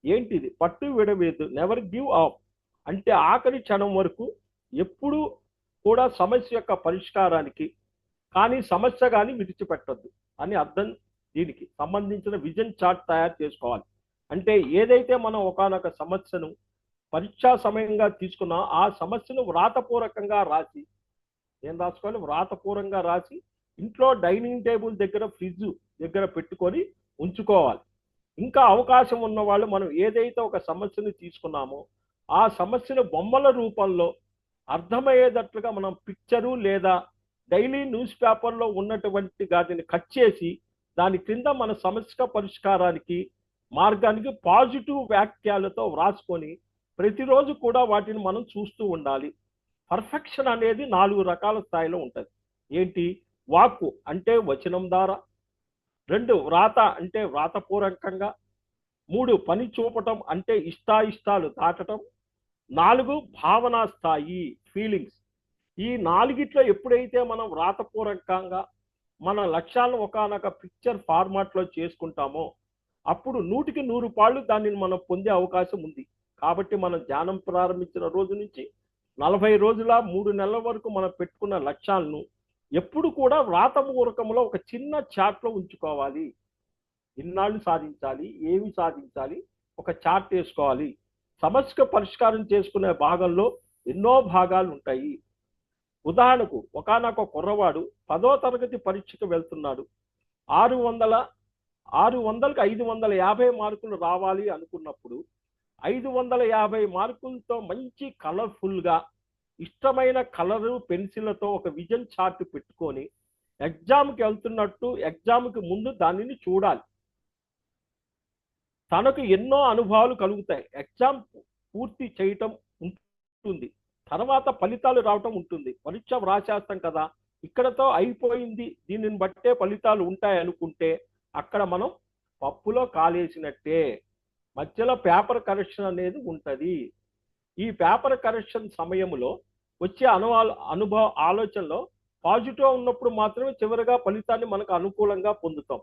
ఏంటిది పట్టు విడవేద్దు? నెవర్ గివ్ అప్ అంటే ఆఖరి క్షణం వరకు ఎప్పుడు కూడా సమస్య యొక్క పరిష్కారానికి కానీ సమస్య కానీ విడిచిపెట్టద్దు అని అర్థం. దీనికి సంబంధించిన విజన్ చార్ట్ తయారు చేసుకోవాలి. అంటే ఏదైతే మనం ఒకనొక సమస్యను పరీక్షా సమయంగా తీసుకున్నా ఆ సమస్యను వ్రాతపూర్వకంగా రాసి ఏం రాసుకోవాలి వ్రాతపూర్వకంగా రాసి ఇంట్లో డైనింగ్ టేబుల్ దగ్గర ఫ్రిడ్జ్ దగ్గర పెట్టుకొని ఉంచుకోవాలి. ఇంకా అవకాశం ఉన్న వాళ్ళు మనం ఏదైతే ఒక సమస్యను తీసుకున్నామో ఆ సమస్యను బొమ్మల రూపంలో అర్థమయ్యేటట్లుగా మనం పిక్చరు లేదా డైలీ న్యూస్ పేపర్లో ఉన్నటువంటి వాటిని కట్ చేసి దాని క్రింద మన సమస్య పరిష్కారానికి మార్గానికి పాజిటివ్ వాక్యాలతో వ్రాసుకొని ప్రతిరోజు కూడా వాటిని మనం చూస్తూ ఉండాలి. పర్ఫెక్షన్ అనేది 4 రకాల స్థాయిలో ఉంటుంది. ఏంటి? వాక్కు అంటే వచనం ద్వారా, 2 వ్రాత అంటే వ్రాతపూర్వకంగా, 3 పని చూపటం అంటే ఇష్టాయిష్టాలు దాటటం, 4 భావనా స్థాయి ఫీలింగ్స్. ఈ 4గిట్లో ఎప్పుడైతే మనం వ్రాతపూర్వకంగా మన లక్ష్యాలను ఒకనొక పిక్చర్ ఫార్మాట్లో చేసుకుంటామో అప్పుడు 100కి 100 పాళ్ళు దానిని మనం పొందే అవకాశం ఉంది. కాబట్టి మనం ధ్యానం ప్రారంభించిన రోజు నుంచి 40 రోజుల 3 నెలల వరకు మనం పెట్టుకున్న లక్ష్యాలను ఎప్పుడు కూడా వ్రాతపూర్వకంలో ఒక చిన్న చార్ట్లో ఉంచుకోవాలి. ఇన్నాళ్ళు సాధించాలి, ఏమి సాధించాలి, ఒక చార్ట్ వేసుకోవాలి. సమస్య పరిష్కారం చేసుకునే భాగంలో ఎన్నో భాగాలు ఉంటాయి. ఉదాహరణకు ఒకనొక కుర్రవాడు 10వ తరగతి పరీక్షకు వెళ్తున్నాడు. 600కి 550 మార్కులు రావాలి అనుకున్నప్పుడు 550 మార్కులతో మంచి కలర్ఫుల్గా ఇష్టమైన కలరు పెన్సిళ్లతో ఒక విజన్ చార్ట్ పెట్టుకొని ఎగ్జామ్కి వెళ్తున్నట్టు ఎగ్జామ్కి ముందు దానిని చూడాలి. తనకు ఎన్నో అనుభవాలు కలుగుతాయి. ఎగ్జామ్ పూర్తి చేయటం ఉంటుంది, తర్వాత ఫలితాలు రావటం ఉంటుంది. పరీక్ష వ్రాసేస్తాం కదా, ఇక్కడతో అయిపోయింది, దీనిని బట్టే ఫలితాలు ఉంటాయి అనుకుంటే అక్కడ మనం పప్పులో కాలేసినట్టే. మధ్యలో పేపర్ కరెక్షన్ అనేది ఉంటుంది. ఈ పేపర్ కరెక్షన్ సమయంలో వచ్చే అనుభవ ఆలోచనలో పాజిటివ్ ఉన్నప్పుడు మాత్రమే చివరిగా ఫలితాన్ని మనకు అనుకూలంగా పొందుతాం.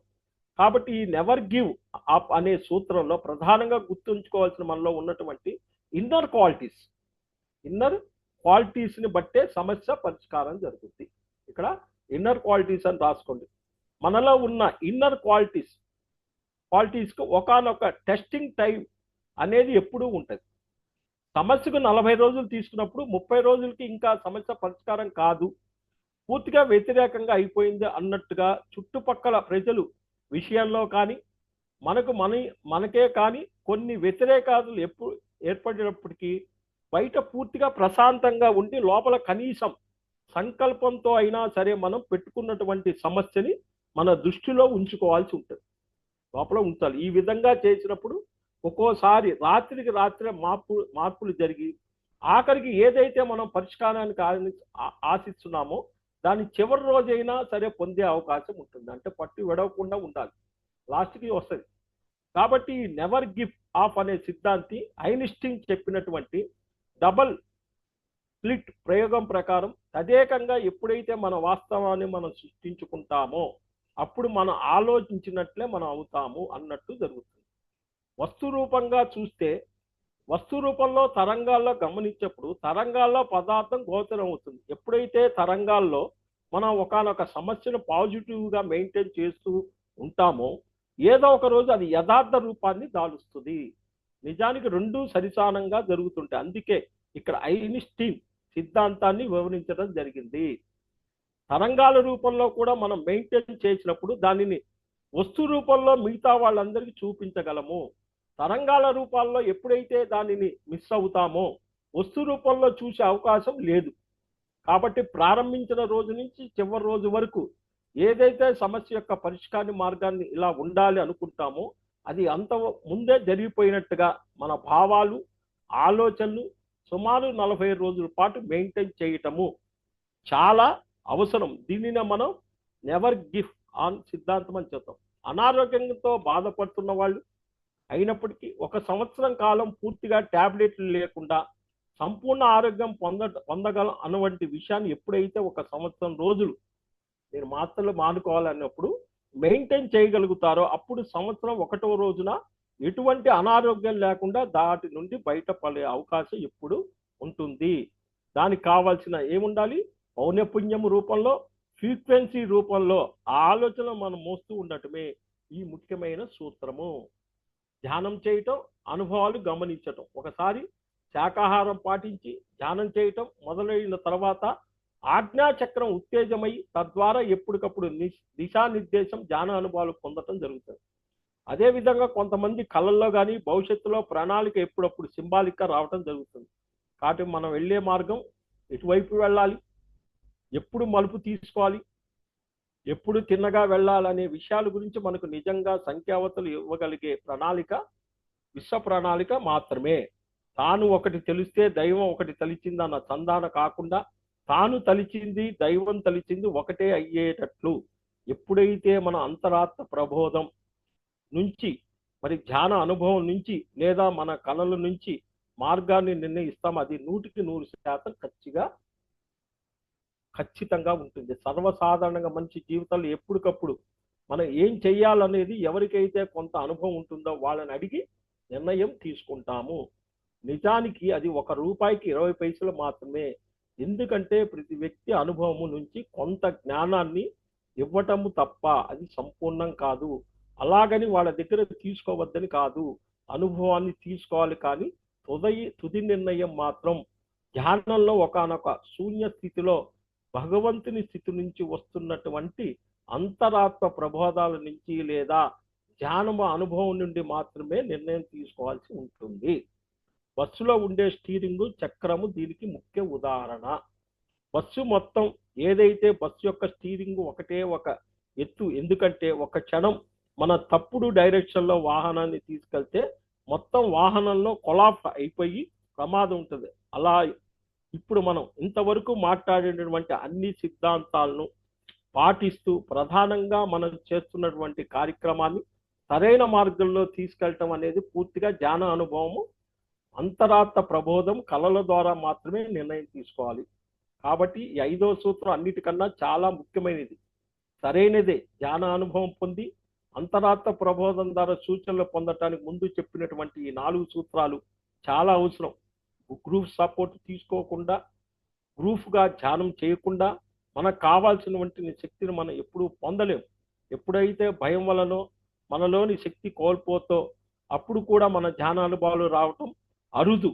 కాబట్టి ఈ నెవర్ గివ్ అప్ అనే సూత్రంలో ప్రధానంగా గుర్తుంచుకోవాల్సిన మనలో ఉన్నటువంటి ఇన్నర్ క్వాలిటీస్ని బట్టే సమస్య పరిష్కారం జరుగుతుంది. ఇక్కడ ఇన్నర్ క్వాలిటీస్ అని రాసుకోండి. మనలో ఉన్న ఇన్నర్ క్వాలిటీస్కి ఒకానొక టెస్టింగ్ టైం అనేది ఎప్పుడూ ఉంటుంది. సమస్యకు 40 రోజులు తీసుకున్నప్పుడు 30 రోజులకి ఇంకా సమస్య పరిష్కారం కాదు, పూర్తిగా వ్యతిరేకంగా అయిపోయింది అన్నట్టుగా చుట్టుపక్కల ప్రజలు విషయంలో కానీ మనకే కానీ కొన్ని వ్యతిరేకాలు ఎప్పుడు ఏర్పడినప్పటికీ బయట పూర్తిగా ప్రశాంతంగా ఉండి లోపల కనీసం సంకల్పంతో అయినా సరే మనం పెట్టుకున్నటువంటి సమస్యని మన దృష్టిలో ఉంచుకోవాల్సి ఉంటుంది, లోపల ఉంచాలి. ఈ విధంగా చేసినప్పుడు ఒక్కోసారి రాత్రికి రాత్రే మార్పులు జరిగి ఆఖరికి ఏదైతే మనం పరిష్కారానికి ఆశిస్తున్నామో దాని చివరి రోజైనా సరే పొందే అవకాశం ఉంటుంది. అంటే పట్టు విడవకుండా ఉండాలి, లాస్ట్కి వస్తుంది. కాబట్టి ఈ నెవర్ గివ్ అప్ అనే సిద్ధాంతి ఐన్స్టీన్ చెప్పినటువంటి డబల్ స్ప్లిట్ ప్రయోగం ప్రకారం తదేకంగా ఎప్పుడైతే మన వాస్తవాన్ని మనం సృష్టించుకుంటామో అప్పుడు మనం ఆలోచించినట్లే మనం అవుతాము అన్నట్టు జరుగుతుంది. వస్తు రూపంగా చూస్తే వస్తు రూపంలో తరంగాల్లో గమనించేప్పుడు తరంగాల్లో పదార్థం గోచరం అవుతుంది. ఎప్పుడైతే తరంగాల్లో మనం ఒకానొక సమస్యను పాజిటివ్గా మెయింటైన్ చేస్తూ ఉంటామో ఏదో ఒక రోజు అది యథార్థ రూపాన్ని దాలుస్తుంది. నిజానికి రెండూ సరిసమానంగా జరుగుతుంటాయి. అందుకే ఇక్కడ ఐన్స్టీన్ సిద్ధాంతాన్ని వివరించడం జరిగింది. తరంగాల రూపంలో కూడా మనం మెయింటైన్ చేసినప్పుడు దానిని వస్తు రూపంలో మిగతా వాళ్ళందరికీ చూపించగలము. తరంగాల రూపాల్లో ఎప్పుడైతే దానిని మిస్ అవుతామో వస్తు రూపంలో చూసే అవకాశం లేదు. కాబట్టి ప్రారంభించిన రోజు నుంచి చివరి రోజు వరకు ఏదైతే సమస్య యొక్క పరిష్కార మార్గాన్ని ఇలా ఉండాలి అనుకుంటామో అది అంత ముందే జరిగిపోయినట్టుగా మన భావాలు ఆలోచనలు సుమారు 40 రోజుల పాటు మెయింటైన్ చేయటము చాలా అవసరం. దీనినే మనం నెవర్ గివ్ ఆన్ సిద్ధాంతం అని చెప్తాం. అనారోగ్యంతో బాధపడుతున్న వాళ్ళు అయినప్పటికీ 1 సంవత్సరం కాలం పూర్తిగా ట్యాబ్లెట్లు లేకుండా సంపూర్ణ ఆరోగ్యం పొందగలం అన్నటువంటి విషయాన్ని ఎప్పుడైతే 1 సంవత్సరం రోజులు మీరు మాత్రలు మానుకోవాలన్నప్పుడు మెయింటైన్ చేయగలుగుతారో అప్పుడు సంవత్సరం 1వ రోజున ఎటువంటి అనారోగ్యం లేకుండా దాటి నుండి బయటపడే అవకాశం ఎప్పుడు ఉంటుంది. దానికి కావాల్సిన ఏముండాలి? పౌనఃపున్యం రూపంలో, ఫ్రీక్వెన్సీ రూపంలో ఆ ఆలోచన మనం మోస్తూ ఉండటమే ఈ ముఖ్యమైన సూత్రము. ధ్యానం చేయటం, అనుభవాలు గమనించటం. ఒకసారి శాకాహారం పాటించి ధ్యానం చేయటం మొదలైన తర్వాత ఆజ్ఞాచక్రం ఉత్తేజమై తద్వారా ఎప్పటికప్పుడు దిశానిర్దేశం ధ్యాన అనుభవాలు పొందటం జరుగుతుంది. అదేవిధంగా కొంతమంది కళల్లో కానీ భవిష్యత్తులో ప్రణాళిక ఎప్పుడప్పుడు సింబాలిక్గా రావటం జరుగుతుంది. కాబట్టి మనం వెళ్ళే మార్గం ఎటువైపు వెళ్ళాలి, ఎప్పుడు మలుపు తీసుకోవాలి, ఎప్పుడు తిన్నగా వెళ్ళాలనే విషయాల గురించి మనకు నిజంగా సంఖ్యావతలు ఇవ్వగలిగే ప్రణాళిక విశ్వ ప్రణాళిక మాత్రమే. తాను ఒకటి తెలిస్తే దైవం ఒకటి తలిచిందన్న సంధాన కాకుండా తాను తలిచింది దైవం తలిచింది ఒకటే అయ్యేటట్లు ఎప్పుడైతే మన అంతరాత్మ ప్రబోధం నుంచి మరి ధ్యాన అనుభవం నుంచి లేదా మన కళల నుంచి మార్గాన్ని నిర్ణయిస్తాం, అది 100% ఖచ్చితంగా ఉంటుంది. సర్వసాధారణంగా మనిషి జీవితంలో ఎప్పటికప్పుడు మనం ఏం చెయ్యాలనేది ఎవరికైతే కొంత అనుభవం ఉంటుందో వాళ్ళని అడిగి నిర్ణయం తీసుకుంటాము. నిజానికి అది ₹1కి 20 పైసలు మాత్రమే. ఎందుకంటే ప్రతి వ్యక్తి అనుభవము నుంచి కొంత జ్ఞానాన్ని ఇవ్వటము తప్ప అది సంపూర్ణం కాదు. అలాగని వాళ్ళ దగ్గర తీసుకోవద్దని కాదు, అనుభవాన్ని తీసుకోవాలి. కానీ తుది నిర్ణయం మాత్రం ధ్యానంలో ఒకానొక శూన్య స్థితిలో భగవంతుని స్థితి నుంచి వస్తున్నటువంటి అంతరాత్మ ప్రబోధాల నుంచి లేదా ధ్యానము అనుభవం నుండి మాత్రమే నిర్ణయం తీసుకోవాల్సి ఉంటుంది. బస్సులో ఉండే స్టీరింగ్ చక్రము దీనికి ముఖ్య ఉదాహరణ. బస్సు మొత్తం ఏదైతే బస్సు యొక్క స్టీరింగ్ ఒకటే ఒక ఎత్తు, ఎందుకంటే ఒక క్షణం మన తప్పుడు డైరెక్షన్లో వాహనాన్ని తీసుకెళ్తే మొత్తం వాహనంలో కొలాప్స్ అయిపోయి ప్రమాదం ఉంటుంది. అలా ఇప్పుడు మనం ఇంతవరకు మాట్లాడినటువంటి అన్ని సిద్ధాంతాలను పాటిస్తూ ప్రధానంగా మనం చేస్తున్నటువంటి కార్యక్రమాన్ని సరైన మార్గంలో తీసుకెళ్ళటం అనేది పూర్తిగా ధ్యాన అనుభవము, అంతరాత్మ ప్రబోధం, కళల ద్వారా మాత్రమే నిర్ణయం తీసుకోవాలి. కాబట్టి ఈ 5వ సూత్రం అన్నిటికన్నా చాలా ముఖ్యమైనది. సరైనదే ధ్యాన అనుభవం పొంది అంతరాత్మ ప్రబోధం ద్వారా సూచనలు పొందటానికి ముందు చెప్పినటువంటి ఈ 4 సూత్రాలు చాలా అవసరం. గ్రూప్ సపోర్ట్ తీసుకోకుండా, గ్రూప్గా ధ్యానం చేయకుండా మనకు కావాల్సినటువంటి శక్తిని మనం ఎప్పుడూ పొందలేం. ఎప్పుడైతే భయం వలనో మనలోని శక్తి కోల్పోతో అప్పుడు కూడా మన ధ్యాన అనుభవాలు రావటం అరుదు.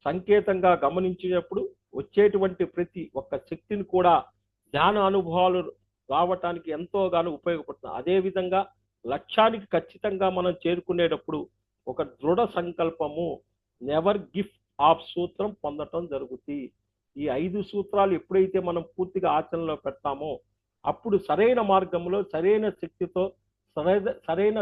సంకేతంగా గమనించినప్పుడు వచ్చేటువంటి ప్రతి ఒక్క శక్తిని కూడా ధ్యాన అనుభవాలు రావటానికి ఎంతోగానో ఉపయోగపడుతుంది. అదేవిధంగా లక్ష్యానికి ఖచ్చితంగా మనం చేరుకునేటప్పుడు ఒక దృఢ సంకల్పము, నెవర్ గిఫ్ట్ ఆఫ్ సూత్రం పొందటం జరుగుతుంది. ఈ 5 సూత్రాలు ఎప్పుడైతే మనం పూర్తిగా ఆచరణలో పెడతామో అప్పుడు సరైన మార్గంలో సరైన శక్తితో సరైన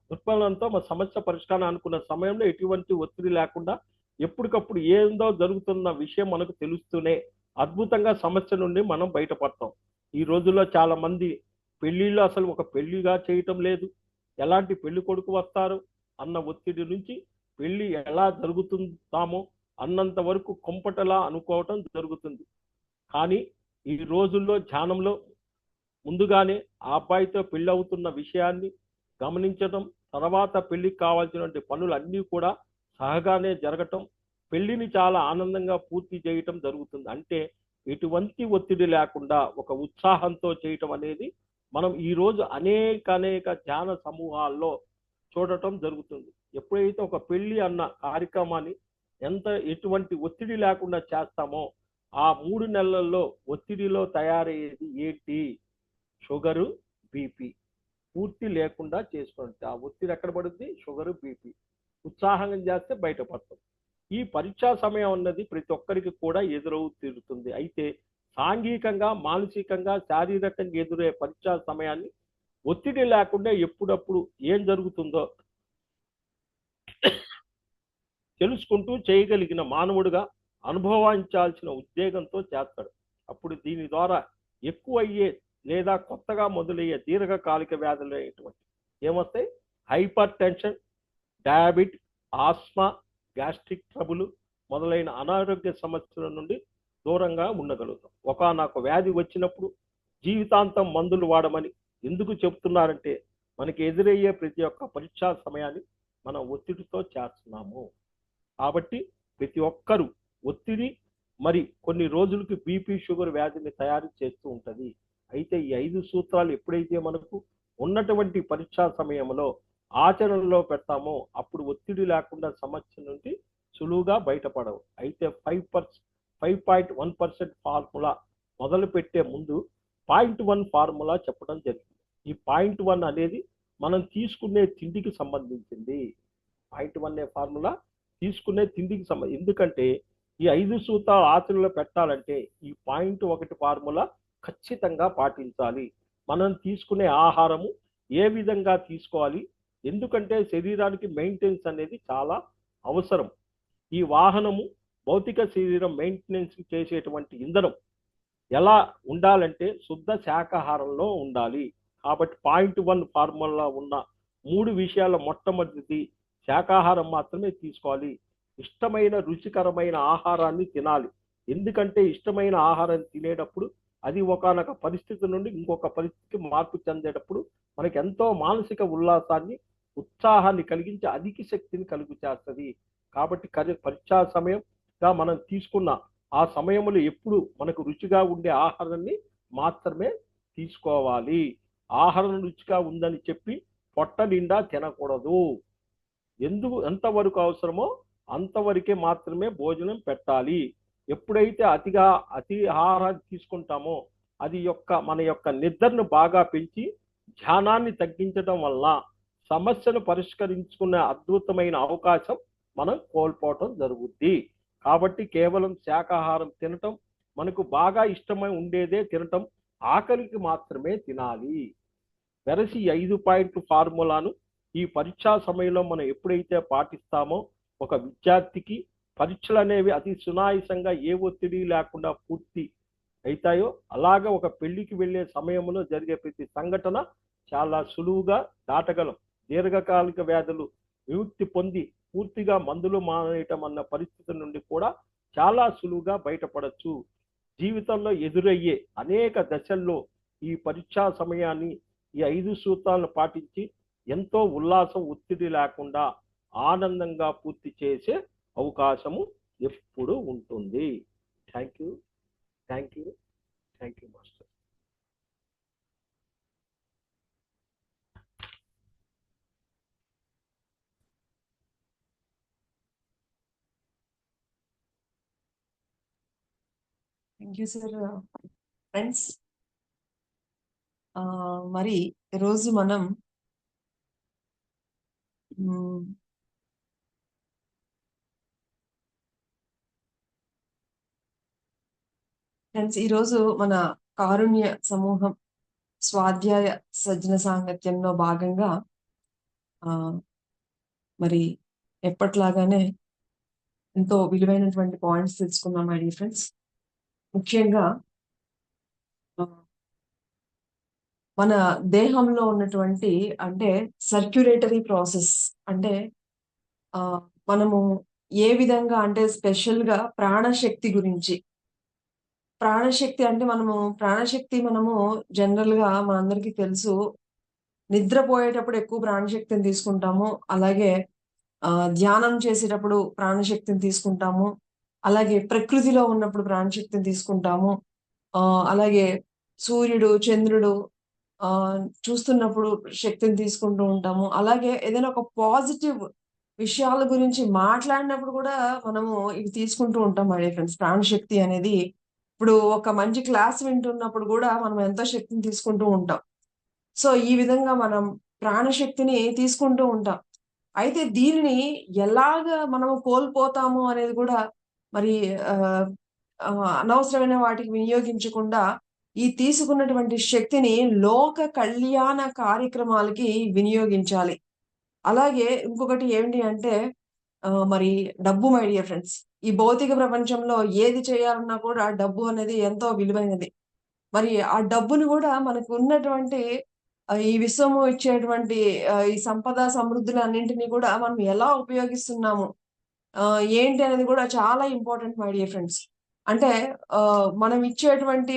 దృక్పథంతో మన సమస్య పరిష్కారం అనుకున్న సమయంలో ఎటువంటి ఒత్తిడి లేకుండా ఎప్పటికప్పుడు ఏందో జరుగుతున్న విషయం మనకు తెలుస్తూనే అద్భుతంగా సమస్య నుండి మనం బయటపడతాం. ఈ రోజుల్లో చాలా మంది పెళ్లిళ్ళు అసలు ఒక పెళ్లిగా చేయటం లేదు. ఎలాంటి పెళ్లి కొడుకు వస్తారు అన్న ఒత్తిడి నుంచి పెళ్లి ఎలా జరుగుతుందామో అన్నంత వరకు కొంపటలా అనుకోవటం జరుగుతుంది. కానీ ఈ రోజుల్లో ధ్యానంలో ముందుగానే ఆ అబ్బాయితో పెళ్లి అవుతున్న విషయాన్ని గమనించడం, తర్వాత పెళ్లికి కావాల్సినటువంటి పనులు అన్నీ కూడా సహగానే జరగటం, పెళ్లిని చాలా ఆనందంగా పూర్తి చేయటం జరుగుతుంది. అంటే ఎటువంటి ఒత్తిడి లేకుండా ఒక ఉత్సాహంతో చేయటం అనేది మనం ఈరోజు అనేక ధ్యాన సమూహాల్లో చూడటం జరుగుతుంది. ఎప్పుడైతే ఒక పెళ్లి అన్న కార్యక్రమాన్ని ఎటువంటి ఒత్తిడి లేకుండా చేస్తామో ఆ 3 నెలల్లో ఒత్తిడిలో తయారయ్యేది ఏంటి? షుగరు, బీపీ పూర్తి లేకుండా చేసుకోండి. ఆ ఒత్తిడి ఎక్కడ పడుద్ది? Sugar, BP. ఉత్సాహంగా చేస్తే బయటపడతాం. ఈ పరీక్షా సమయం అన్నది ప్రతి ఒక్కరికి కూడా ఎదురవు తీరుతుంది. అయితే సాంఘికంగా, మానసికంగా, శారీరకంగా ఎదురయ్యే పరీక్షా సమయాన్ని ఒత్తిడి లేకుండా ఎప్పుడప్పుడు ఏం జరుగుతుందో తెలుసుకుంటూ చేయగలిగిన మానవుడిగా అనుభవించాల్సిన ఉద్వేగంతో చేస్తాడు. అప్పుడు దీని ద్వారా ఎక్కువ అయ్యే లేదా కొత్తగా మొదలయ్యే దీర్ఘకాలిక వ్యాధులు ఏమొస్తాయి? Hypertension, diabetic, asthma, gastric trouble మొదలైన అనారోగ్య సమస్యల నుండి దూరంగా ఉండగలుగుతాం. ఒకానొక వ్యాధి వచ్చినప్పుడు జీవితాంతం మందులు వాడమని ఎందుకు చెప్తున్నారంటే మనకి ఎదురయ్యే ప్రతి ఒక్క పరీక్షా సమయాన్ని మనం ఒత్తిడితో చేస్తున్నాము. కాబట్టి ప్రతి ఒక్కరూ ఒత్తిడి మరి కొన్ని రోజులకి బీపీ, షుగర్ వ్యాధిని తయారు చేస్తూ ఉంటుంది. అయితే ఈ 5 సూత్రాలు ఎప్పుడైతే మనకు ఉన్నటువంటి పరీక్షా సమయంలో ఆచరణలో పెడతామో అప్పుడు ఒత్తిడి లేకుండా సమస్య నుండి సులువుగా బయటపడవు. అయితే 5.1% ఫార్ములా మొదలు పెట్టే ముందు 0.1 ఫార్ములా చెప్పడం జరిగింది. ఈ 0.1 అనేది మనం తీసుకునే తిండికి సంబంధించింది. 0.1 ఫార్ములా తీసుకునే తిండికి సంబంధించి, ఎందుకంటే ఈ 5 సూత్రాలు ఆచరణలో పెట్టాలంటే ఈ 0.1 ఫార్ములా ఖచ్చితంగా పాటించాలి. మనం తీసుకునే ఆహారము ఏ విధంగా తీసుకోవాలి, ఎందుకంటే శరీరానికి మెయింటెనెన్స్ అనేది చాలా అవసరం. ఈ వాహనము భౌతిక శరీరం మెయింటెనెన్స్ చేసేటువంటి ఇంధనం ఎలా ఉండాలంటే శుద్ధ శాకాహారంలో ఉండాలి. కాబట్టి 0.1 ఫార్ములా ఉన్న 3 విషయాల మొట్టమొదటిది శాకాహారం మాత్రమే తీసుకోవాలి. ఇష్టమైన రుచికరమైన ఆహారాన్ని తినాలి. ఎందుకంటే ఇష్టమైన ఆహారాన్ని తినేటప్పుడు అది ఒకానొక పరిస్థితి నుండి ఇంకొక పరిస్థితికి మార్పు చెందేటప్పుడు మనకి ఎంతో మానసిక ఉల్లాసాన్ని, ఉత్సాహాన్ని కలిగించి అధిక శక్తిని కలుగు చేస్తుంది. కాబట్టి పరీక్షా సమయంగా మనం తీసుకున్న ఆ సమయంలో ఎప్పుడు మనకు రుచిగా ఉండే ఆహారాన్ని మాత్రమే తీసుకోవాలి. ఆహారం రుచిగా ఉందని చెప్పి పొట్ట నిండా తినకూడదు. ఎంతవరకు అవసరమో అంతవరకే మాత్రమే భోజనం పెట్టాలి. ఎప్పుడైతే అతి ఆహారాన్ని తీసుకుంటామో అది మన యొక్క నిద్రను బాగా పెంచి ధ్యానాన్ని తగ్గించడం వల్ల సమస్యను పరిష్కరించుకునే అద్భుతమైన అవకాశం మనం కోల్పోవటం జరుగుద్ది. కాబట్టి కేవలం శాకాహారం తినటం, మనకు బాగా ఇష్టమై ఉండేదే తినటం, ఆకలికి మాత్రమే తినాలి. వెరసి 5 పాయింట్ ఫార్ములాను ఈ పరీక్షా సమయంలో మనం ఎప్పుడైతే పాటిస్తామో, ఒక విద్యార్థికి పరీక్షలు అనేవి అతి సునాయాసంగా ఏ ఒత్తిడి లేకుండా పూర్తి అవుతాయో, అలాగా ఒక పెళ్లికి వెళ్ళే సమయంలో జరిగే ప్రతి సంఘటన చాలా సులువుగా దాటగలం. దీర్ఘకాలిక వ్యాధులు విముక్తి పొంది పూర్తిగా మందులు మానేయటం అన్న పరిస్థితి నుండి కూడా చాలా సులువుగా బయటపడచ్చు. జీవితంలో ఎదురయ్యే అనేక దశల్లో ఈ పరీక్షా సమయాన్ని, ఈ 5 సూత్రాలను పాటించి ఎంతో ఉల్లాసం, ఒత్తిడి లేకుండా ఆనందంగా పూర్తి చేసే అవకాశము ఎప్పుడు ఉంటుంది. Thank you, thank you, thank you master. Thank you sir. Friends, మరి ఈరోజు మనం ఫ్రెండ్స్ ఈరోజు మన కారుణ్య సమూహం స్వాధ్యాయ సజ్జన సాంగత్యంలో భాగంగా మరి ఎప్పట్లాగానే ఎంతో విలువైనటువంటి పాయింట్స్ తెలుసుకున్నాం మై డియర్ ఫ్రెండ్స్. ముఖ్యంగా మన దేహంలో ఉన్నటువంటి అంటే సర్క్యులేటరీ ప్రాసెస్ అంటే మనము ఏ విధంగా అంటే స్పెషల్గా ప్రాణశక్తి గురించి. ప్రాణశక్తి అంటే మనము జనరల్ గా మనందరికీ తెలుసు, నిద్రపోయేటప్పుడు ఎక్కువ ప్రాణశక్తిని తీసుకుంటాము. అలాగే ధ్యానం చేసేటప్పుడు ప్రాణశక్తిని తీసుకుంటాము. అలాగే ప్రకృతిలో ఉన్నప్పుడు ప్రాణశక్తిని తీసుకుంటాము. అలాగే సూర్యుడు, చంద్రుడు చూస్తున్నప్పుడు శక్తిని తీసుకుంటూ ఉంటాము. అలాగే ఏదైనా ఒక పాజిటివ్ విషయాల గురించి మాట్లాడినప్పుడు కూడా మనము ఇవి తీసుకుంటూ ఉంటాం మై డియర్ ఫ్రెండ్స్. ప్రాణశక్తి అనేది ఇప్పుడు ఒక మంచి క్లాస్ వింటున్నప్పుడు కూడా మనం ఎంతో శక్తిని తీసుకుంటూ ఉంటాం. సో ఈ విధంగా మనం ప్రాణశక్తిని తీసుకుంటూ ఉంటాం. అయితే దీనిని ఎలాగా మనము కోల్పోతాము అనేది కూడా మరి అనవసరమైన వాటికి వినియోగించకుండా ఈ తీసుకున్నటువంటి శక్తిని లోక కళ్యాణ కార్యక్రమాలకి వినియోగించాలి. అలాగే ఇంకొకటి ఏంటి అంటే మరి డబ్బు మై డియర్ ఫ్రెండ్స్. ఈ భౌతిక ప్రపంచంలో ఏది చేయాలన్నా కూడా డబ్బు అనేది ఎంతో విలువైనది. మరి ఆ డబ్బును కూడా మనకు ఉన్నటువంటి ఈ విశ్వము ఇచ్చేటువంటి ఈ సంపద సమృద్ధులన్నింటినీ కూడా మనం ఎలా ఉపయోగిస్తున్నాము ఏంటి అనేది కూడా చాలా ఇంపార్టెంట్ మై డియర్ ఫ్రెండ్స్. అంటే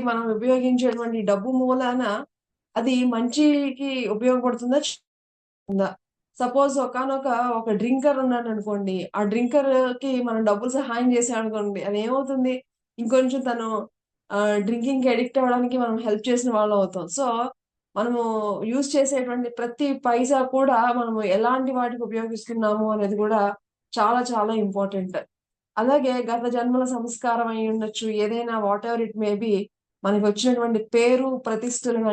మనం ఉపయోగించేటువంటి డబ్బు మూలాన అది మంచికి ఉపయోగపడుతుందా ఉందా? సపోజ్ ఒక డ్రింకర్ ఉన్నాడనుకోండి. ఆ డ్రింకర్‌కి మనం డబ్బులు సహాయం చేశామనుకోండి. అదేమవుతుంది? ఇంకొంచెం తను డ్రింకింగ్‌కి అడిక్ట్ అవ్వడానికి మనం హెల్ప్ చేసిన వాళ్ళం అవుతాం. సో, మనము యూజ్ చేసేటువంటి ప్రతి పైసా కూడా మనము ఎలాంటి వాటికి ఉపయోగిస్తున్నాము అనేది కూడా చాలా చాలా ఇంపార్టెంట్. అలాగే గత జన్మల సంస్కారం అయ్యుండొచ్చు. ఏదైనా వాటెవర్ ఇట్ మే బి మనకొచ్చినటువంటి పేరు, ప్రతిష్టలను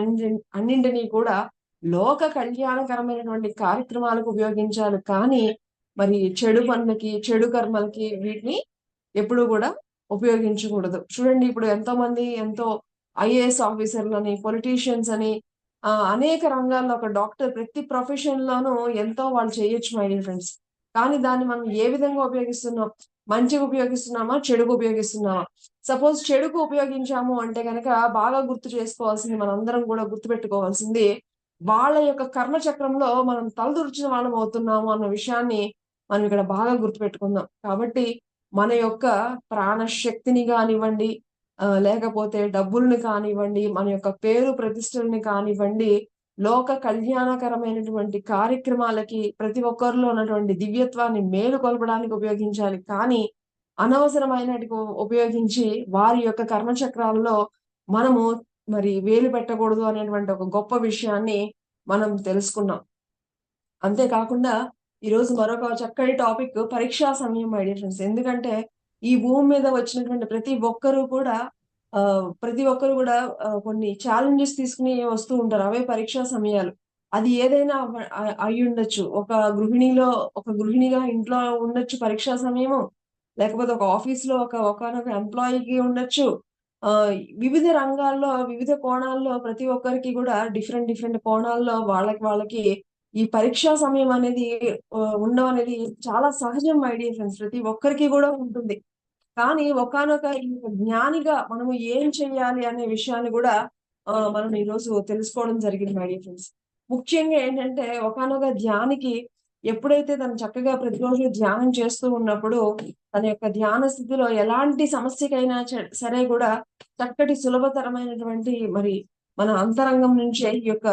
అన్నింటిని కూడా లోక కళ్యాణకరమైనటువంటి కార్యక్రమాలకు ఉపయోగించాలి. కానీ మరి చెడు పనులకి, చెడు కర్మలకి వీటిని ఎప్పుడూ గూడా ఉపయోగించకూడదు. చూడండి ఇప్పుడు ఎంతో ఐఏఎస్ ఆఫీసర్‌లని, పొలిటీషియన్స్ అని అనేక రంగాల్లో ఒక డాక్టర్ ప్రతి ప్రొఫెషన్‌లోనూ ఎంతో వాళ్ళు చేయొచ్చు మై డియర్ ఫ్రెండ్స్. కానీ దాన్ని మనం ఏ విధంగా ఉపయోగిస్తున్నాం? మంచిగా ఉపయోగిస్తున్నామా? చెడుగా ఉపయోగిస్తున్నామా? సపోజ్ చెడుకు ఉపయోగించాము అంటే గనక బాగా గుర్తు చేసుకోవాల్సింది మనందరం గూడా గుర్తుపెట్టుకోవాల్సింది వాళ్ళ యొక్క కర్మ చక్రంలో మనం తలదూర్చిన వాళ్ళం అవుతున్నాము అన్న విషయాన్ని మనం ఇక్కడ బాగా గుర్తుపెట్టుకుందాం. కాబట్టి మన యొక్క ప్రాణశక్తిని గానివ్వండి, లేకపోతే డబ్బుల్ని కానివ్వండి, మన యొక్క పేరు ప్రతిష్టలని కానివ్వండి, లోక కళ్యాణకరమైనటువంటి కార్యక్రమాలకి ప్రతి ఒక్కరిలో ఉన్నటువంటి దివ్యత్వాన్ని మేలుకొల్పడానికి ఉపయోగించాలి. కానీ అనవసరమైనటికి ఉపయోగించి వారి యొక్క కర్మచక్రాలలో మనము మరి వేలు పెట్టకూడదు అనేటువంటి ఒక గొప్ప విషయాన్ని మనం తెలుసుకున్నాం. అంతే కాకుండా ఈరోజు మరొక చక్కటి టాపిక్ పరీక్షా సమయం మై డియర్ ఫ్రెండ్స్. ఎందుకంటే ఈ భూమి మీద వచ్చినటువంటి ప్రతి ఒక్కరు కూడా కొన్ని ఛాలెంజెస్ తీసుకొని వస్తూ ఉంటారు. అవే పరీక్షా సమయాలు. అది ఏదైనా అయ్యుండొచ్చు. ఒక గృహిణిగా ఇంట్లో ఉండొచ్చు పరీక్షా సమయము. లేకపోతే ఒక ఆఫీస్‌లో ఒకానొక ఎంప్లాయీకి ఉండొచ్చు. వివిధ రంగాల్లో, వివిధ కోణాల్లో ప్రతి ఒక్కరికి గూడా డిఫరెంట్, డిఫరెంట్ కోణాల్లో వాళ్ళకి ఈ పరీక్షా సమయం అనేది ఉండడం అనేది చాలా సహజం మై డియర్ ఫ్రెండ్స్. ప్రతి ఒక్కరికి గూడా ఉంటుంది. కానీ ఒకానొక ఈ జ్ఞానిగా మనము ఏం చెయ్యాలి అనే విషయాన్ని గూడా మనం ఈరోజు తెలుసుకోవడం జరిగింది మై డియర్ ఫ్రెండ్స్. ముఖ్యంగా ఏంటంటే ఒకానొక ధ్యానికి ఎప్పుడైతే తను చక్కగా ప్రతిరోజు ధ్యానం చేస్తూ ఉన్నప్పుడు తన యొక్క ధ్యాన స్థితిలో ఎలాంటి సమస్యకైనా సరే గూడా చక్కటి సులభతరమైనటువంటి మరి మన అంతరంగం నుంచే ఈ యొక్క